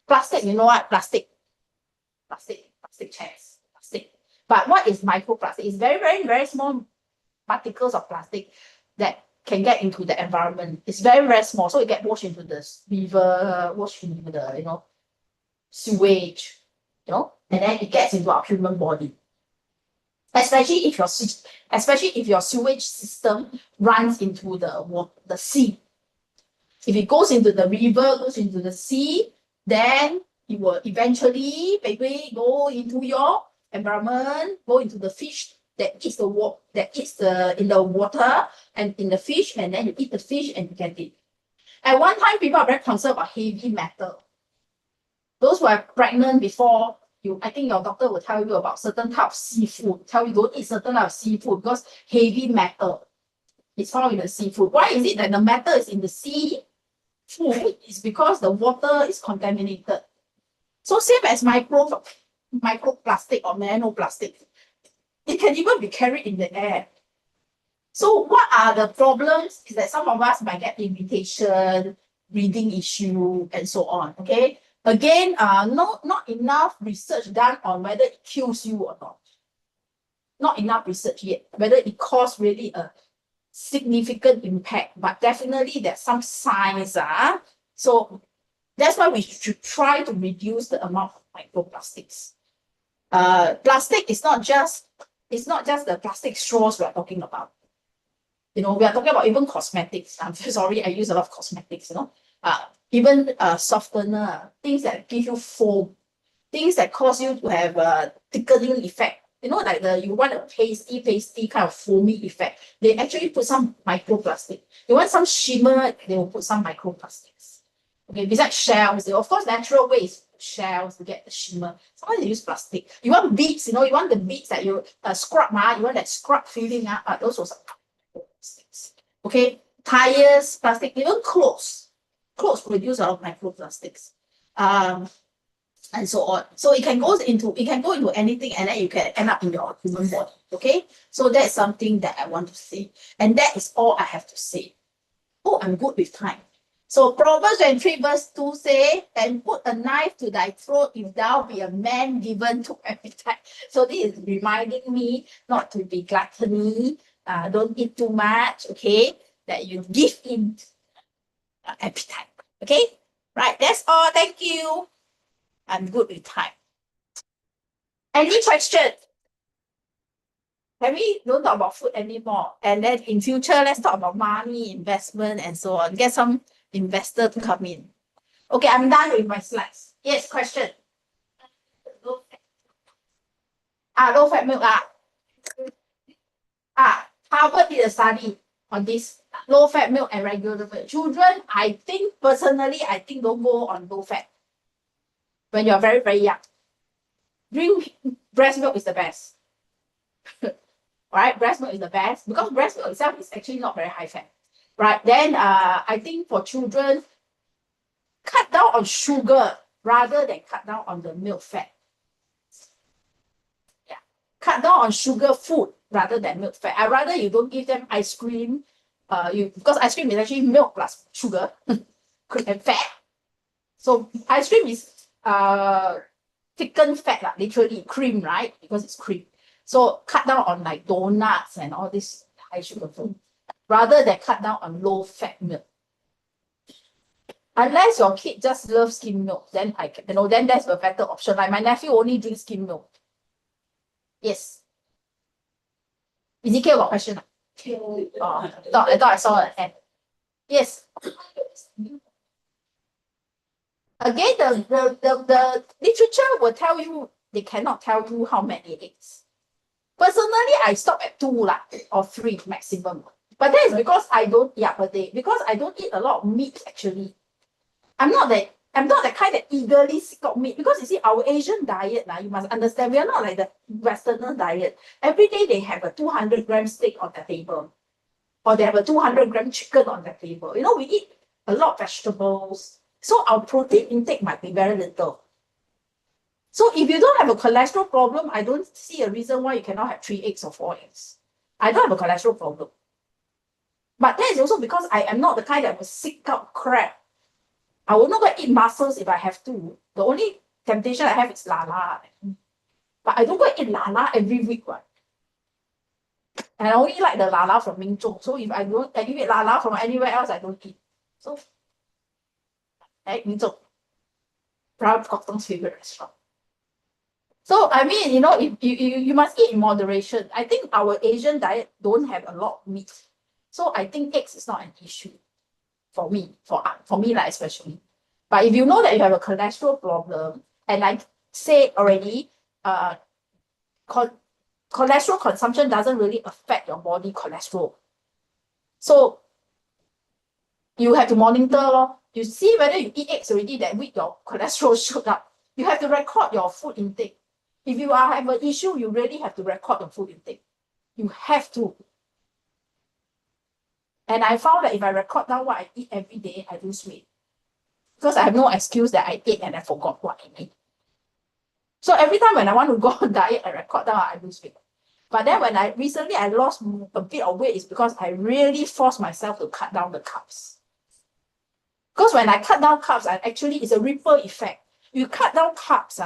Plastic, you know what? Plastic chairs, plastic. But what is microplastic? It's very, very, very small particles of plastic that can get into the environment. It's very, very small. So it gets washed into the river, washed into the, sewage, and then it gets into our human body. Especially if your sewage system runs into the sea. If it goes into the river, goes into the sea, then it will eventually maybe go into your environment, go into the fish that eats in the water and in the fish, and then you eat the fish and you get it. At one time, people are very concerned about heavy metal. Those who are pregnant before, I think your doctor will tell you about certain type of seafood, tell you don't eat certain type of seafood because heavy metal is found in the seafood. Why is it that the metal is in the sea food? It's because the water is contaminated. So same as microplastic or nanoplastic. It can even be carried in the air. So what are the problems is that some of us might get irritation, breathing issue, and so on. Okay. Again, not enough research done on whether it kills you or not. Not enough research yet, whether it causes really a significant impact, but definitely there's some signs. So that's why we should try to reduce the amount of microplastics. Plastic is not just the plastic straws we're talking about. We are talking about even cosmetics. I'm sorry, I use a lot of cosmetics, even softener, things that give you foam, things that cause you to have a thickening effect. Like you want a pasty kind of foamy effect. They actually put some microplastic. You want some shimmer, they will put some microplastics. Okay, besides shells, of course, natural way is shells to get the shimmer. Sometimes they use plastic. You want beads, you want the beads that you scrub, you want that scrub feeling, those are some microplastics. Okay, tires, plastic, even clothes. Clothes produce a lot of microplastics. And so on. So it can go into anything, and then you can end up in your human body. Okay, so that's something that I want to say, and that is all I have to say. Oh, I'm good with time. So Proverbs 23 verse 2 say, "And put a knife to thy throat if thou be a man given to appetite." So this is reminding me not to be gluttony. Don't eat too much. Okay, that you give in appetite. Okay, right. That's all. Thank you. I'm good with time. Any question? Can we don't talk about food anymore? And then in future, let's talk about money, investment, and so on. Get some investor to come in. Okay, I'm done with my slides. Yes, question. Low fat milk. Harvard did a study on this low fat milk and regular milk. Children, I think personally, don't go on low fat when you're very, very young. Drink breast milk is the best. Right? Breast milk is the best because breast milk itself is actually not very high fat. Right? Then I think for children, cut down on sugar rather than cut down on the milk fat. Yeah. Cut down on sugar food rather than milk fat. I rather you don't give them ice cream. Because ice cream is actually milk plus sugar and fat. So ice cream is thickened fat, literally cream, right? Because it's cream. So cut down on like donuts and all this high sugar food, rather than cut down on low fat milk. Unless your kid just loves skim milk, then then that's a better option. Like my nephew only drinks skim milk. Yes. Ezekiel got question. I thought I saw an ad. Yes. Again, the literature will tell you, they cannot tell you how many eggs. Personally, I stop at 2 or 3 maximum. But that is because I don't per day. Because I don't eat a lot of meat actually. I'm not the kind that eagerly seek out meat. Because you see, our Asian diet, you must understand, we are not like the Westerner diet. Every day they have a 200-gram steak on the table. Or they have a 200-gram chicken on the table. We eat a lot of vegetables. So our protein intake might be very little. So if you don't have a cholesterol problem, I don't see a reason why you cannot have 3 eggs or 4 eggs. I don't have a cholesterol problem. But that is also because I am not the kind that will seek out crab. I will not go eat mussels if I have to. The only temptation I have is lala. But I don't go eat lala every week, right? And I only like the lala from Mingzhou. So if I eat lala from anywhere else, I don't eat. So, Mingzhou, Brown Cotton's favorite restaurant. So I mean, if you must eat in moderation. I think our Asian diet don't have a lot of meat. So I think eggs is not an issue for me, especially. But if you know that you have a cholesterol problem, and like said already, cholesterol consumption doesn't really affect your body cholesterol. So you have to monitor. You see whether you eat eggs already that week, your cholesterol shoot up. You have to record your food intake. If you have an issue, you really have to record your food intake. You have to. And I found that if I record down what I eat every day, I lose weight. Because I have no excuse that I ate and I forgot what I ate. So every time when I want to go on diet, I record down, I lose weight. But then when I recently I lost a bit of weight is because I really forced myself to cut down the carbs. Because when I cut down carbs, it's a ripple effect. You cut down carbs,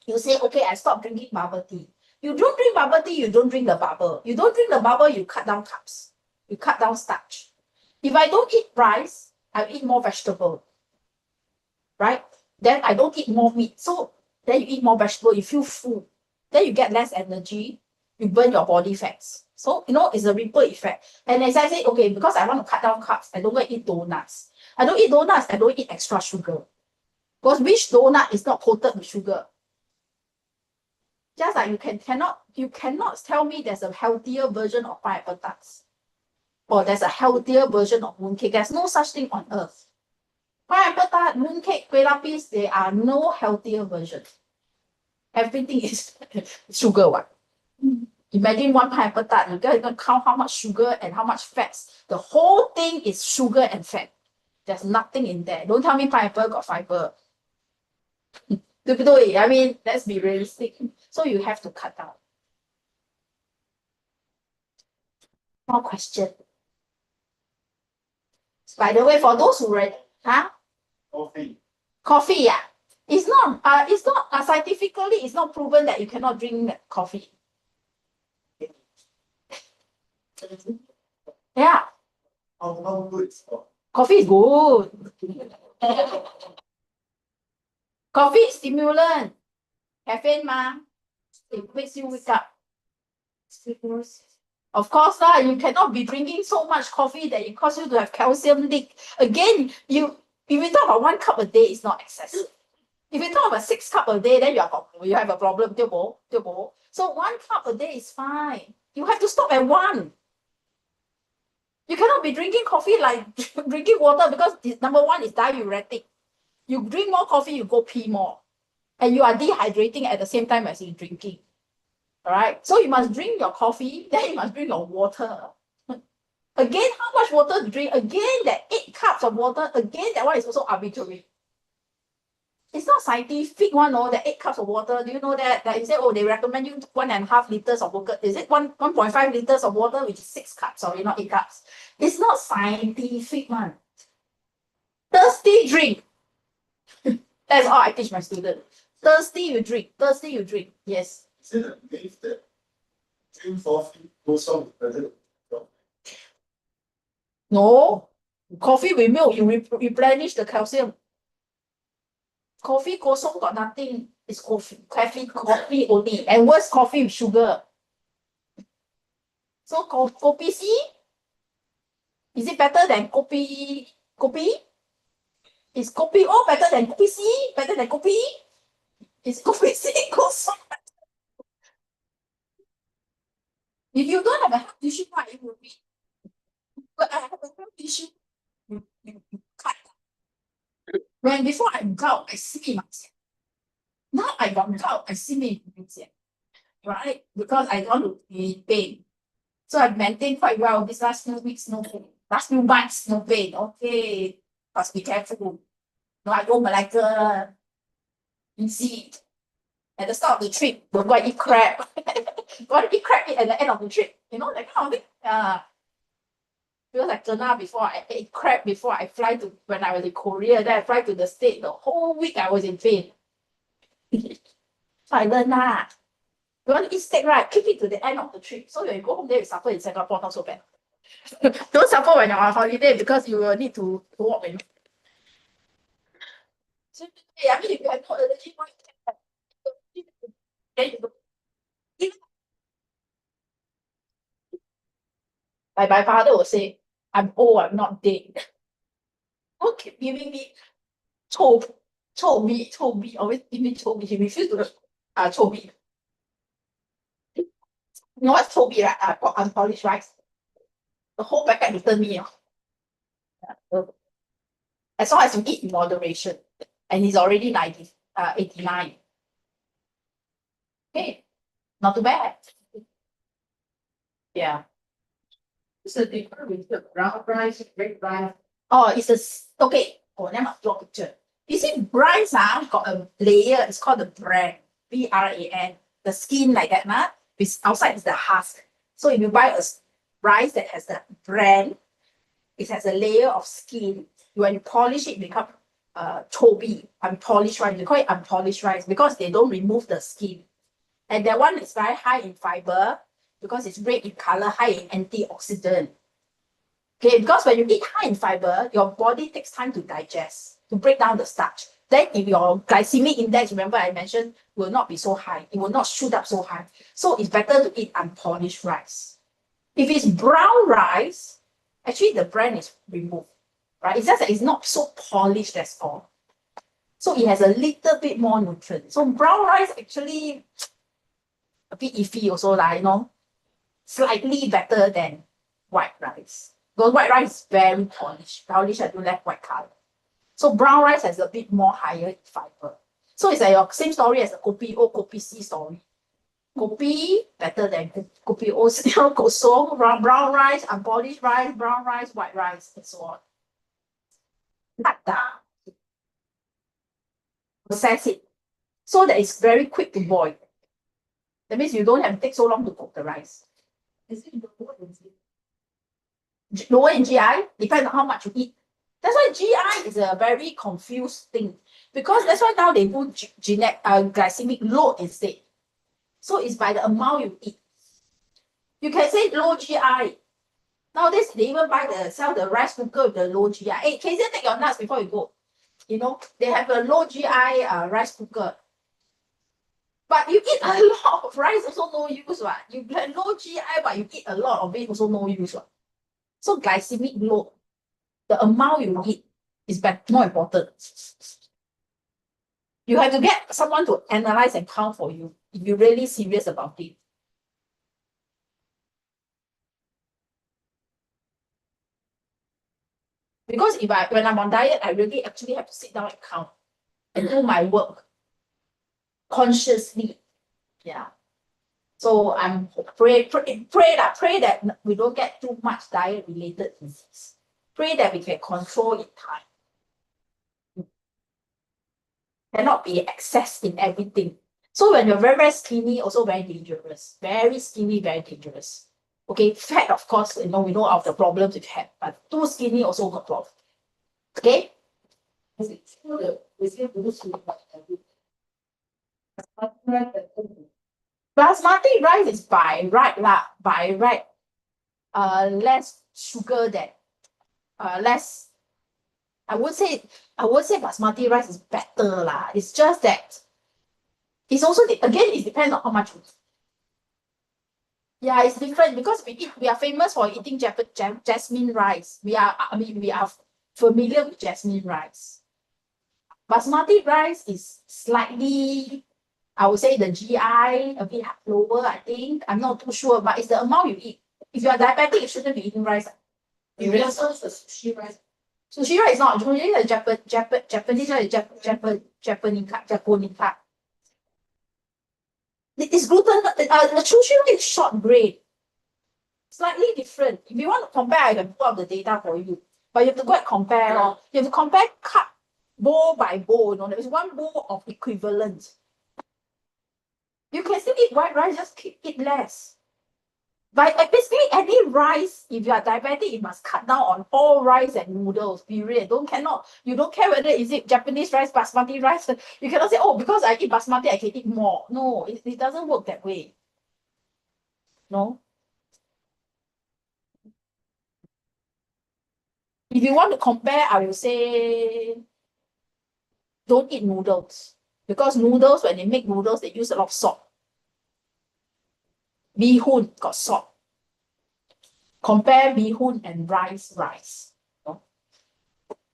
you say, okay, I stop drinking bubble tea. You don't drink bubble tea, you don't drink the bubble. You don't drink the bubble, you cut down carbs. You cut down starch. If I don't eat rice, I eat more vegetable. Right? Then I don't eat more meat. So then you eat more vegetable, you feel full. Then you get less energy, you burn your body fats. So, it's a ripple effect. And as I say, okay, because I want to cut down carbs, I don't go eat donuts. I don't eat donuts, I don't eat extra sugar. Because which donut is not coated with sugar? Just like you cannot tell me there's a healthier version of pineapple tarts. Or there's a healthier version of mooncake. There's no such thing on earth. Pineapple tart, mooncake, kueh lapis, there are no healthier versions. Everything is sugar one. Imagine one pineapple tart, you gotta count how much sugar and how much fats. The whole thing is sugar and fat. There's nothing in there. Don't tell me pineapple got fiber. I mean, let's be realistic. So you have to cut down. More question. By the way, for those who read, coffee, yeah. It's not scientifically, it's not proven that you cannot drink coffee. Yeah. How good is coffee? Coffee is good. Coffee is stimulant. Caffeine, it makes you wake up. Of course, you cannot be drinking so much coffee that it causes you to have calcium leak. Again, if you talk about 1 cup a day, it's not excessive. If you talk about 6 cups a day, then you have a problem. So 1 cup a day is fine. You have to stop at 1. You cannot be drinking coffee like drinking water because number 1 is diuretic. You drink more coffee, you go pee more. And you are dehydrating at the same time as you're drinking. All right. So you must drink your coffee, then you must drink your water. Again, how much water to drink? Again, that 8 cups of water, again, that one is also arbitrary. It's not scientific one, no, the 8 cups of water. Do you know that? That you say, they recommend you 1.5 liters of water. Is it 1.5 liters of water, which is 6 cups, sorry, not 8 cups. It's not scientific one. Thirsty, drink. That's all I teach my students. Thirsty, you drink. Thirsty, you drink. Yes. Is it a myth that drink coffee goes on with No. Coffee with milk, you replenish the calcium. Coffee kosong got nothing. It's coffee only. And worse, coffee with sugar. So kopi C? Is it better than kopi? Is kopi O better than kopi C? Better than kopi? Is kopi C kosong? If you don't have a health issue, what it would be? But I have a health issue. You cut. When before I gout, I see myself. Now I got gout, I see me myself. Right? Because I don't want to be in pain. So I've maintained quite well. These last few weeks, no pain. Last few months, no pain. Okay. Must be careful. No, I go Malacca. You see. At the start of the trip, don't go and eat crab. Go and eat crab at the end of the trip. You know, that kind of thing. Because I kena before, I ate crab before I fly to, when I was in Korea, then I fly to the States. The whole week I was in pain. So I learned that. You want to eat steak, right? Keep it to the end of the trip. So when you go home there, you suffer in Singapore, not so bad. Don't suffer when you're on holiday because you will need to walk in. So, I mean, if you have no allergy, why then you go. Like my father will say, I'm old, I'm not dead. Don't keep giving me told me, always give me told me. He refused to told me. You know what's told me, right? I got unpolished rice. The whole packet returned me. So, as long as you eat in moderation. And he's already 89. Okay. Not too bad. Yeah. Is the difference with the brown rice, red rice? Oh, okay. Oh, let me draw a picture. You see, rice got a layer. It's called the bran. BRAN, the skin like that, with outside is the husk. So if you buy a rice that has the bran, it has a layer of skin. When you polish it, it become chobi, unpolished rice. We call it unpolished rice because they don't remove the skin. And that one is very high in fiber because it's red in color, high in antioxidant. Okay, because when you eat high in fiber, your body takes time to digest, to break down the starch. Then if your glycemic index, remember I mentioned, will not be so high. It will not shoot up so high. So it's better to eat unpolished rice. If it's brown rice, actually the bran is removed, right? It's just that it's not so polished, that's all. So it has a little bit more nutrients. So brown rice actually a bit iffy also, slightly better than white rice. Because white rice is very polished. Polished, I don't like white color. So brown rice has a bit more higher fiber. So it's like your same story as the kopi O, kopi C story. Kopi better than kopi O, kosong, brown rice, unpolished rice, brown rice, white rice, and so on. Cut down. Process it so that it's very quick to boil. That means you don't have to take so long to cook the rice. Is it lower in GI? Depends on how much you eat. That's why GI is a very confused thing because that's why now they put glycemic load instead. So it's by the amount you eat. You can say low GI. Nowadays they even sell the rice cooker with the low GI. Hey, can you take your nuts before you go? They have a low GI rice cooker. But you eat a lot of rice, also no use, what? You have low GI, but you eat a lot of it, also no use, what? So glycemic load, the amount you eat is more important. You have to get someone to analyze and count for you if you're really serious about it. Because when I'm on diet, I really actually have to sit down and count and do my work consciously. Yeah. So I'm pray that we don't get too much diet related disease. Pray that we can control in time. Cannot be excess in everything. So when you're very, very skinny, also very dangerous. Very skinny, very dangerous. Okay, fat, of course, we know of the problems with fat, but too skinny also got problem. Okay? Basmati rice is by right, less sugar than less. I would say basmati rice is better lah. It's just that it's also again it depends on how much you eat. Yeah, it's different because we are famous for eating jasmine rice. We are familiar with jasmine rice. Basmati rice is slightly, I would say the GI a bit lower, I think. I'm not too sure, but it's the amount you eat. If you are diabetic, you shouldn't be eating rice. You realize the sushi rice. Sushi rice is not usually the Japanese rice, Japanese cut. It's gluten. The sushi rice is short grain. Slightly different. If you want to compare, I can pull out the data for you. But you have to go and compare. You have to compare cut bowl by bowl. There is one bowl of equivalent. You can still eat white rice, just eat less. But basically, any rice, if you are diabetic, you must cut down on all rice and noodles, period. You don't care whether is it Japanese rice, basmati rice. You cannot say, oh, because I eat basmati, I can eat more. No, it doesn't work that way. No. If you want to compare, I would say don't eat noodles. Because noodles, when they make noodles, they use a lot of salt. Bee hoon got salt. Compare bee hoon and rice. No?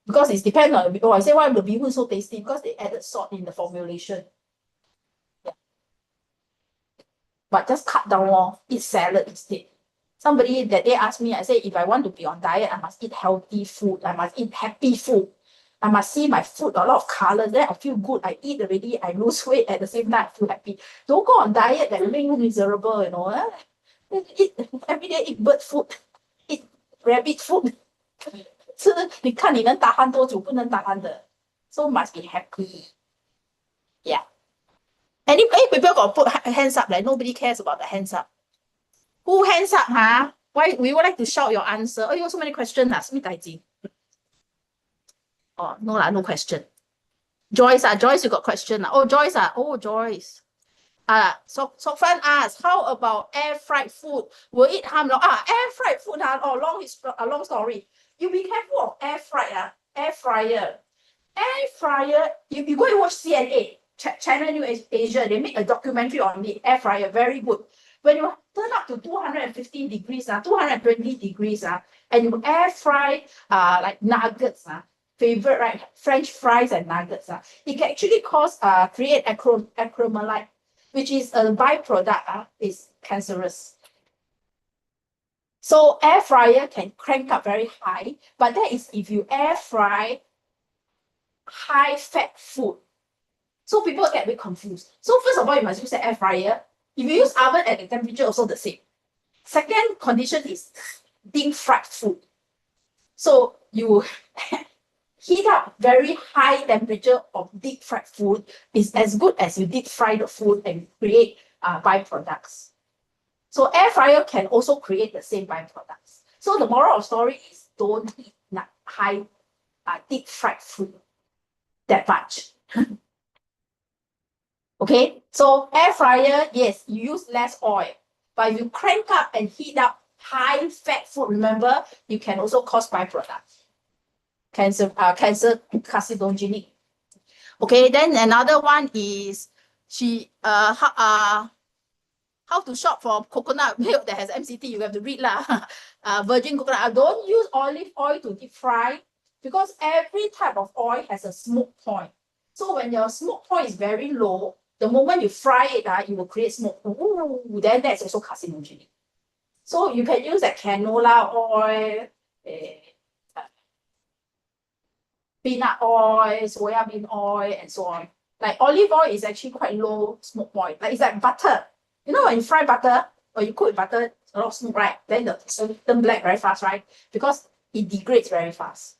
Because it depends on I say why the bee hoon so tasty because they added salt in the formulation. Yeah. But just cut down eat salad instead. Somebody that day asked me, I say if I want to be on diet, I must eat healthy food. I must eat happy food. I must see my food a lot of colors. Then I feel good. I eat already. I lose weight at the same time. I feel happy. Don't go on diet that make you miserable. Eat every day. Eat bird food. Eat rabbit food. 吃你看你能打鼾多久，不能打鼾的。So must be happy. Yeah. Anyway, people got put hands up? Like nobody cares about the hands up. Who hands up, huh? Why we would like to shout your answer? Oh, you got so many questions. Oh, no lah, no question. Joyce, Joyce, you got question. Oh, Joyce, oh, Joyce. So Fan asks, how about air fried food? Will it harm? Air fried food, long story. You be careful of air fried, air fryer. Air fryer, you go and watch CNA, Channel News Asia, they make a documentary on it, air fryer, very good. When you turn up to 215 degrees, 220 degrees, and you air fry like nuggets, favorite, right? French fries and nuggets, it can actually create acromelite, which is a byproduct, is cancerous. So air fryer can crank up very high, but that is if you air fry high fat food. So people get a bit confused. So first of all, you must use the air fryer. If you use oven at the temperature, also the same. Second condition is deep fried food. So you heat up very high temperature of deep fried food is as good as you deep fry the food and create byproducts. So air fryer can also create the same byproducts. So the moral of the story is don't eat high deep fried food that much. Okay, so air fryer, yes, you use less oil, but if you crank up and heat up high fat food, remember, you can also cause byproducts. Cancer, carcinogenic. Okay, then another one is how to shop for coconut milk that has MCT. You have to read lah. Virgin coconut. Don't use olive oil to deep fry because every type of oil has a smoke point. So when your smoke point is very low, the moment you fry it, you will create smoke. Ooh, then that's also carcinogenic. So you can use that canola oil, peanut oil, soya bean oil, and so on. Like olive oil is actually quite low smoke point. Like it's like butter. You know when you fry butter or you cook with butter, a lot of smoke, right? Then the turn black very fast, right? Because it degrades very fast.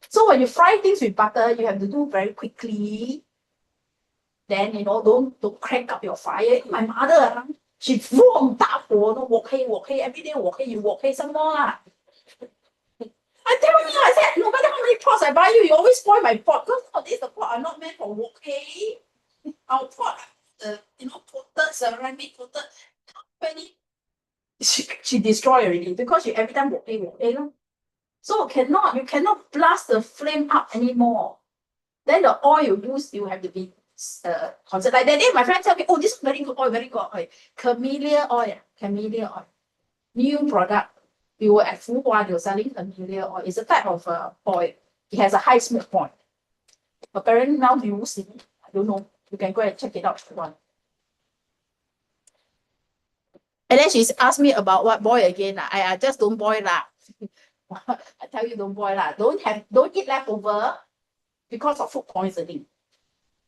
So when you fry things with butter, you have to do very quickly. Then don't crank up your fire. My mother, she warm that for walk hey, every day you walk hey some more. I tell you, I said, no matter how many pots I buy you always spoil my pot. Because the pot are not meant for wok hey. Our pot, coated, ceramic coated. She destroy already because you every time wok hey. So you cannot blast the flame up anymore. Then the oil you use, you have to be considered. Like that day, my friend tell me, oh, this is very good oil. Camellia oil. New product. We were at Fuhua, they were selling camellia oil. It's a type of oil. It has a high smoke point. Apparently now you use it. I don't know. You can go and check it out if you want. And then she's asked me about what boil again. I just don't boil lah. I tell you, don't boil lah. Don't eat leftover because of food poisoning.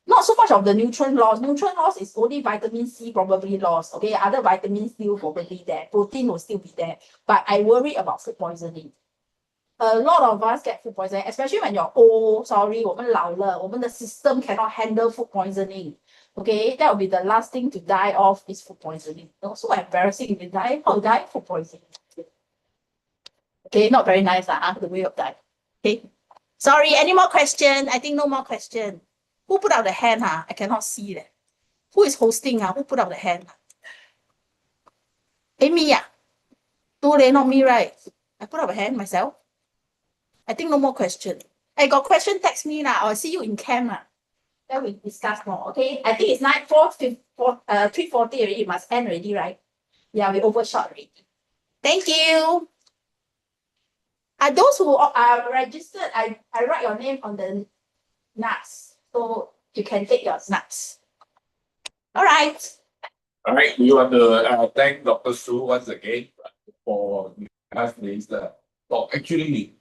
Not so much of the nutrient loss. Nutrient loss is only vitamin C probably lost. Okay, other vitamins still probably there. Protein will still be there. But I worry about food poisoning. A lot of us get food poisoning, especially when you're old. Sorry, 我们老了, 我们的 system cannot handle food poisoning. Okay, that will be the last thing to die of is food poisoning. So embarrassing if you die. How to die? Food poisoning. Okay, not very nice, the way of die. Okay. Sorry, any more question? I think no more question. Who put out the hand? I cannot see that. Who is hosting? Who put out the hand? Me, No, not me, right? I put up a hand myself. I think no more question. I got question, text me now. I'll see you in camp. Then we discuss more, okay? I think it's 3:40 already. It must end already, right? Yeah, we overshot already. Thank you. Those who are registered, I write your name on the nuts. So you can take your nuts. All right. All right. We want to thank Dr. Su once again for us this talk. Actually,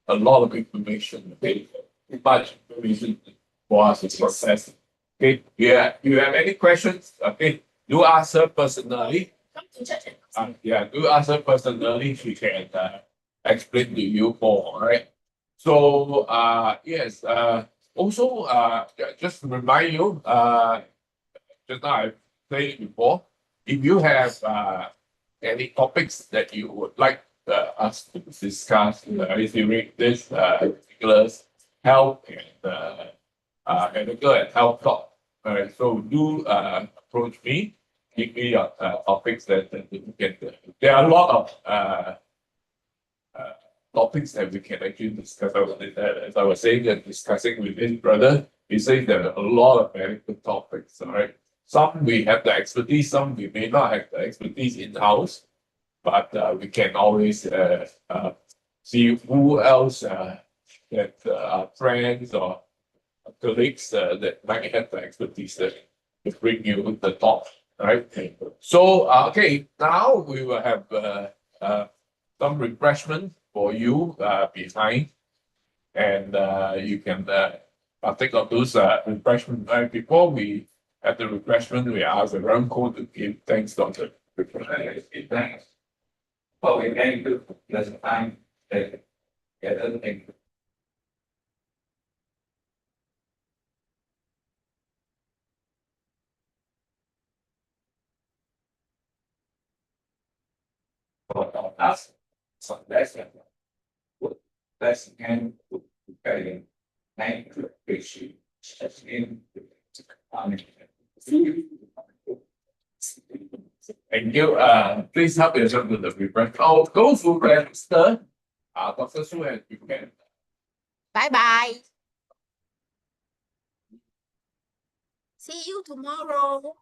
a lot of information. Okay, much information for us to process. Okay. Yeah. You have any questions? Okay. Do ask her personally. Come to church. Do ask her personally. She can explain to you more. All right. So yes. Also, just to remind you, just now I said it before, if you have any topics that you would like us to discuss during this particular health and medical and health talk. All right, so do approach me, give me your topics that you can. There are a lot of topics that we can actually discuss. As I was saying, discussing with this brother, he says there are a lot of medical topics. All right, some we have the expertise, some we may not have the expertise in house, but we can always see who else that are friends or colleagues that might have the expertise that to bring you the top. Right. So okay, now we will have some refreshment for you behind, and you can partake of those refreshment. Right before we have the refreshment, we ask the Ramco to give thanks, Doctor. Thanks. Well, we're going to there's a time that get everything. That's so that's and getting name issue in Thank you. Please help yourself with the refresh. Oh, those who register, Dr. Su and you can. Bye bye. See you tomorrow.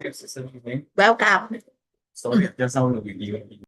Yes, it's something. Welcome. Sorry, just now we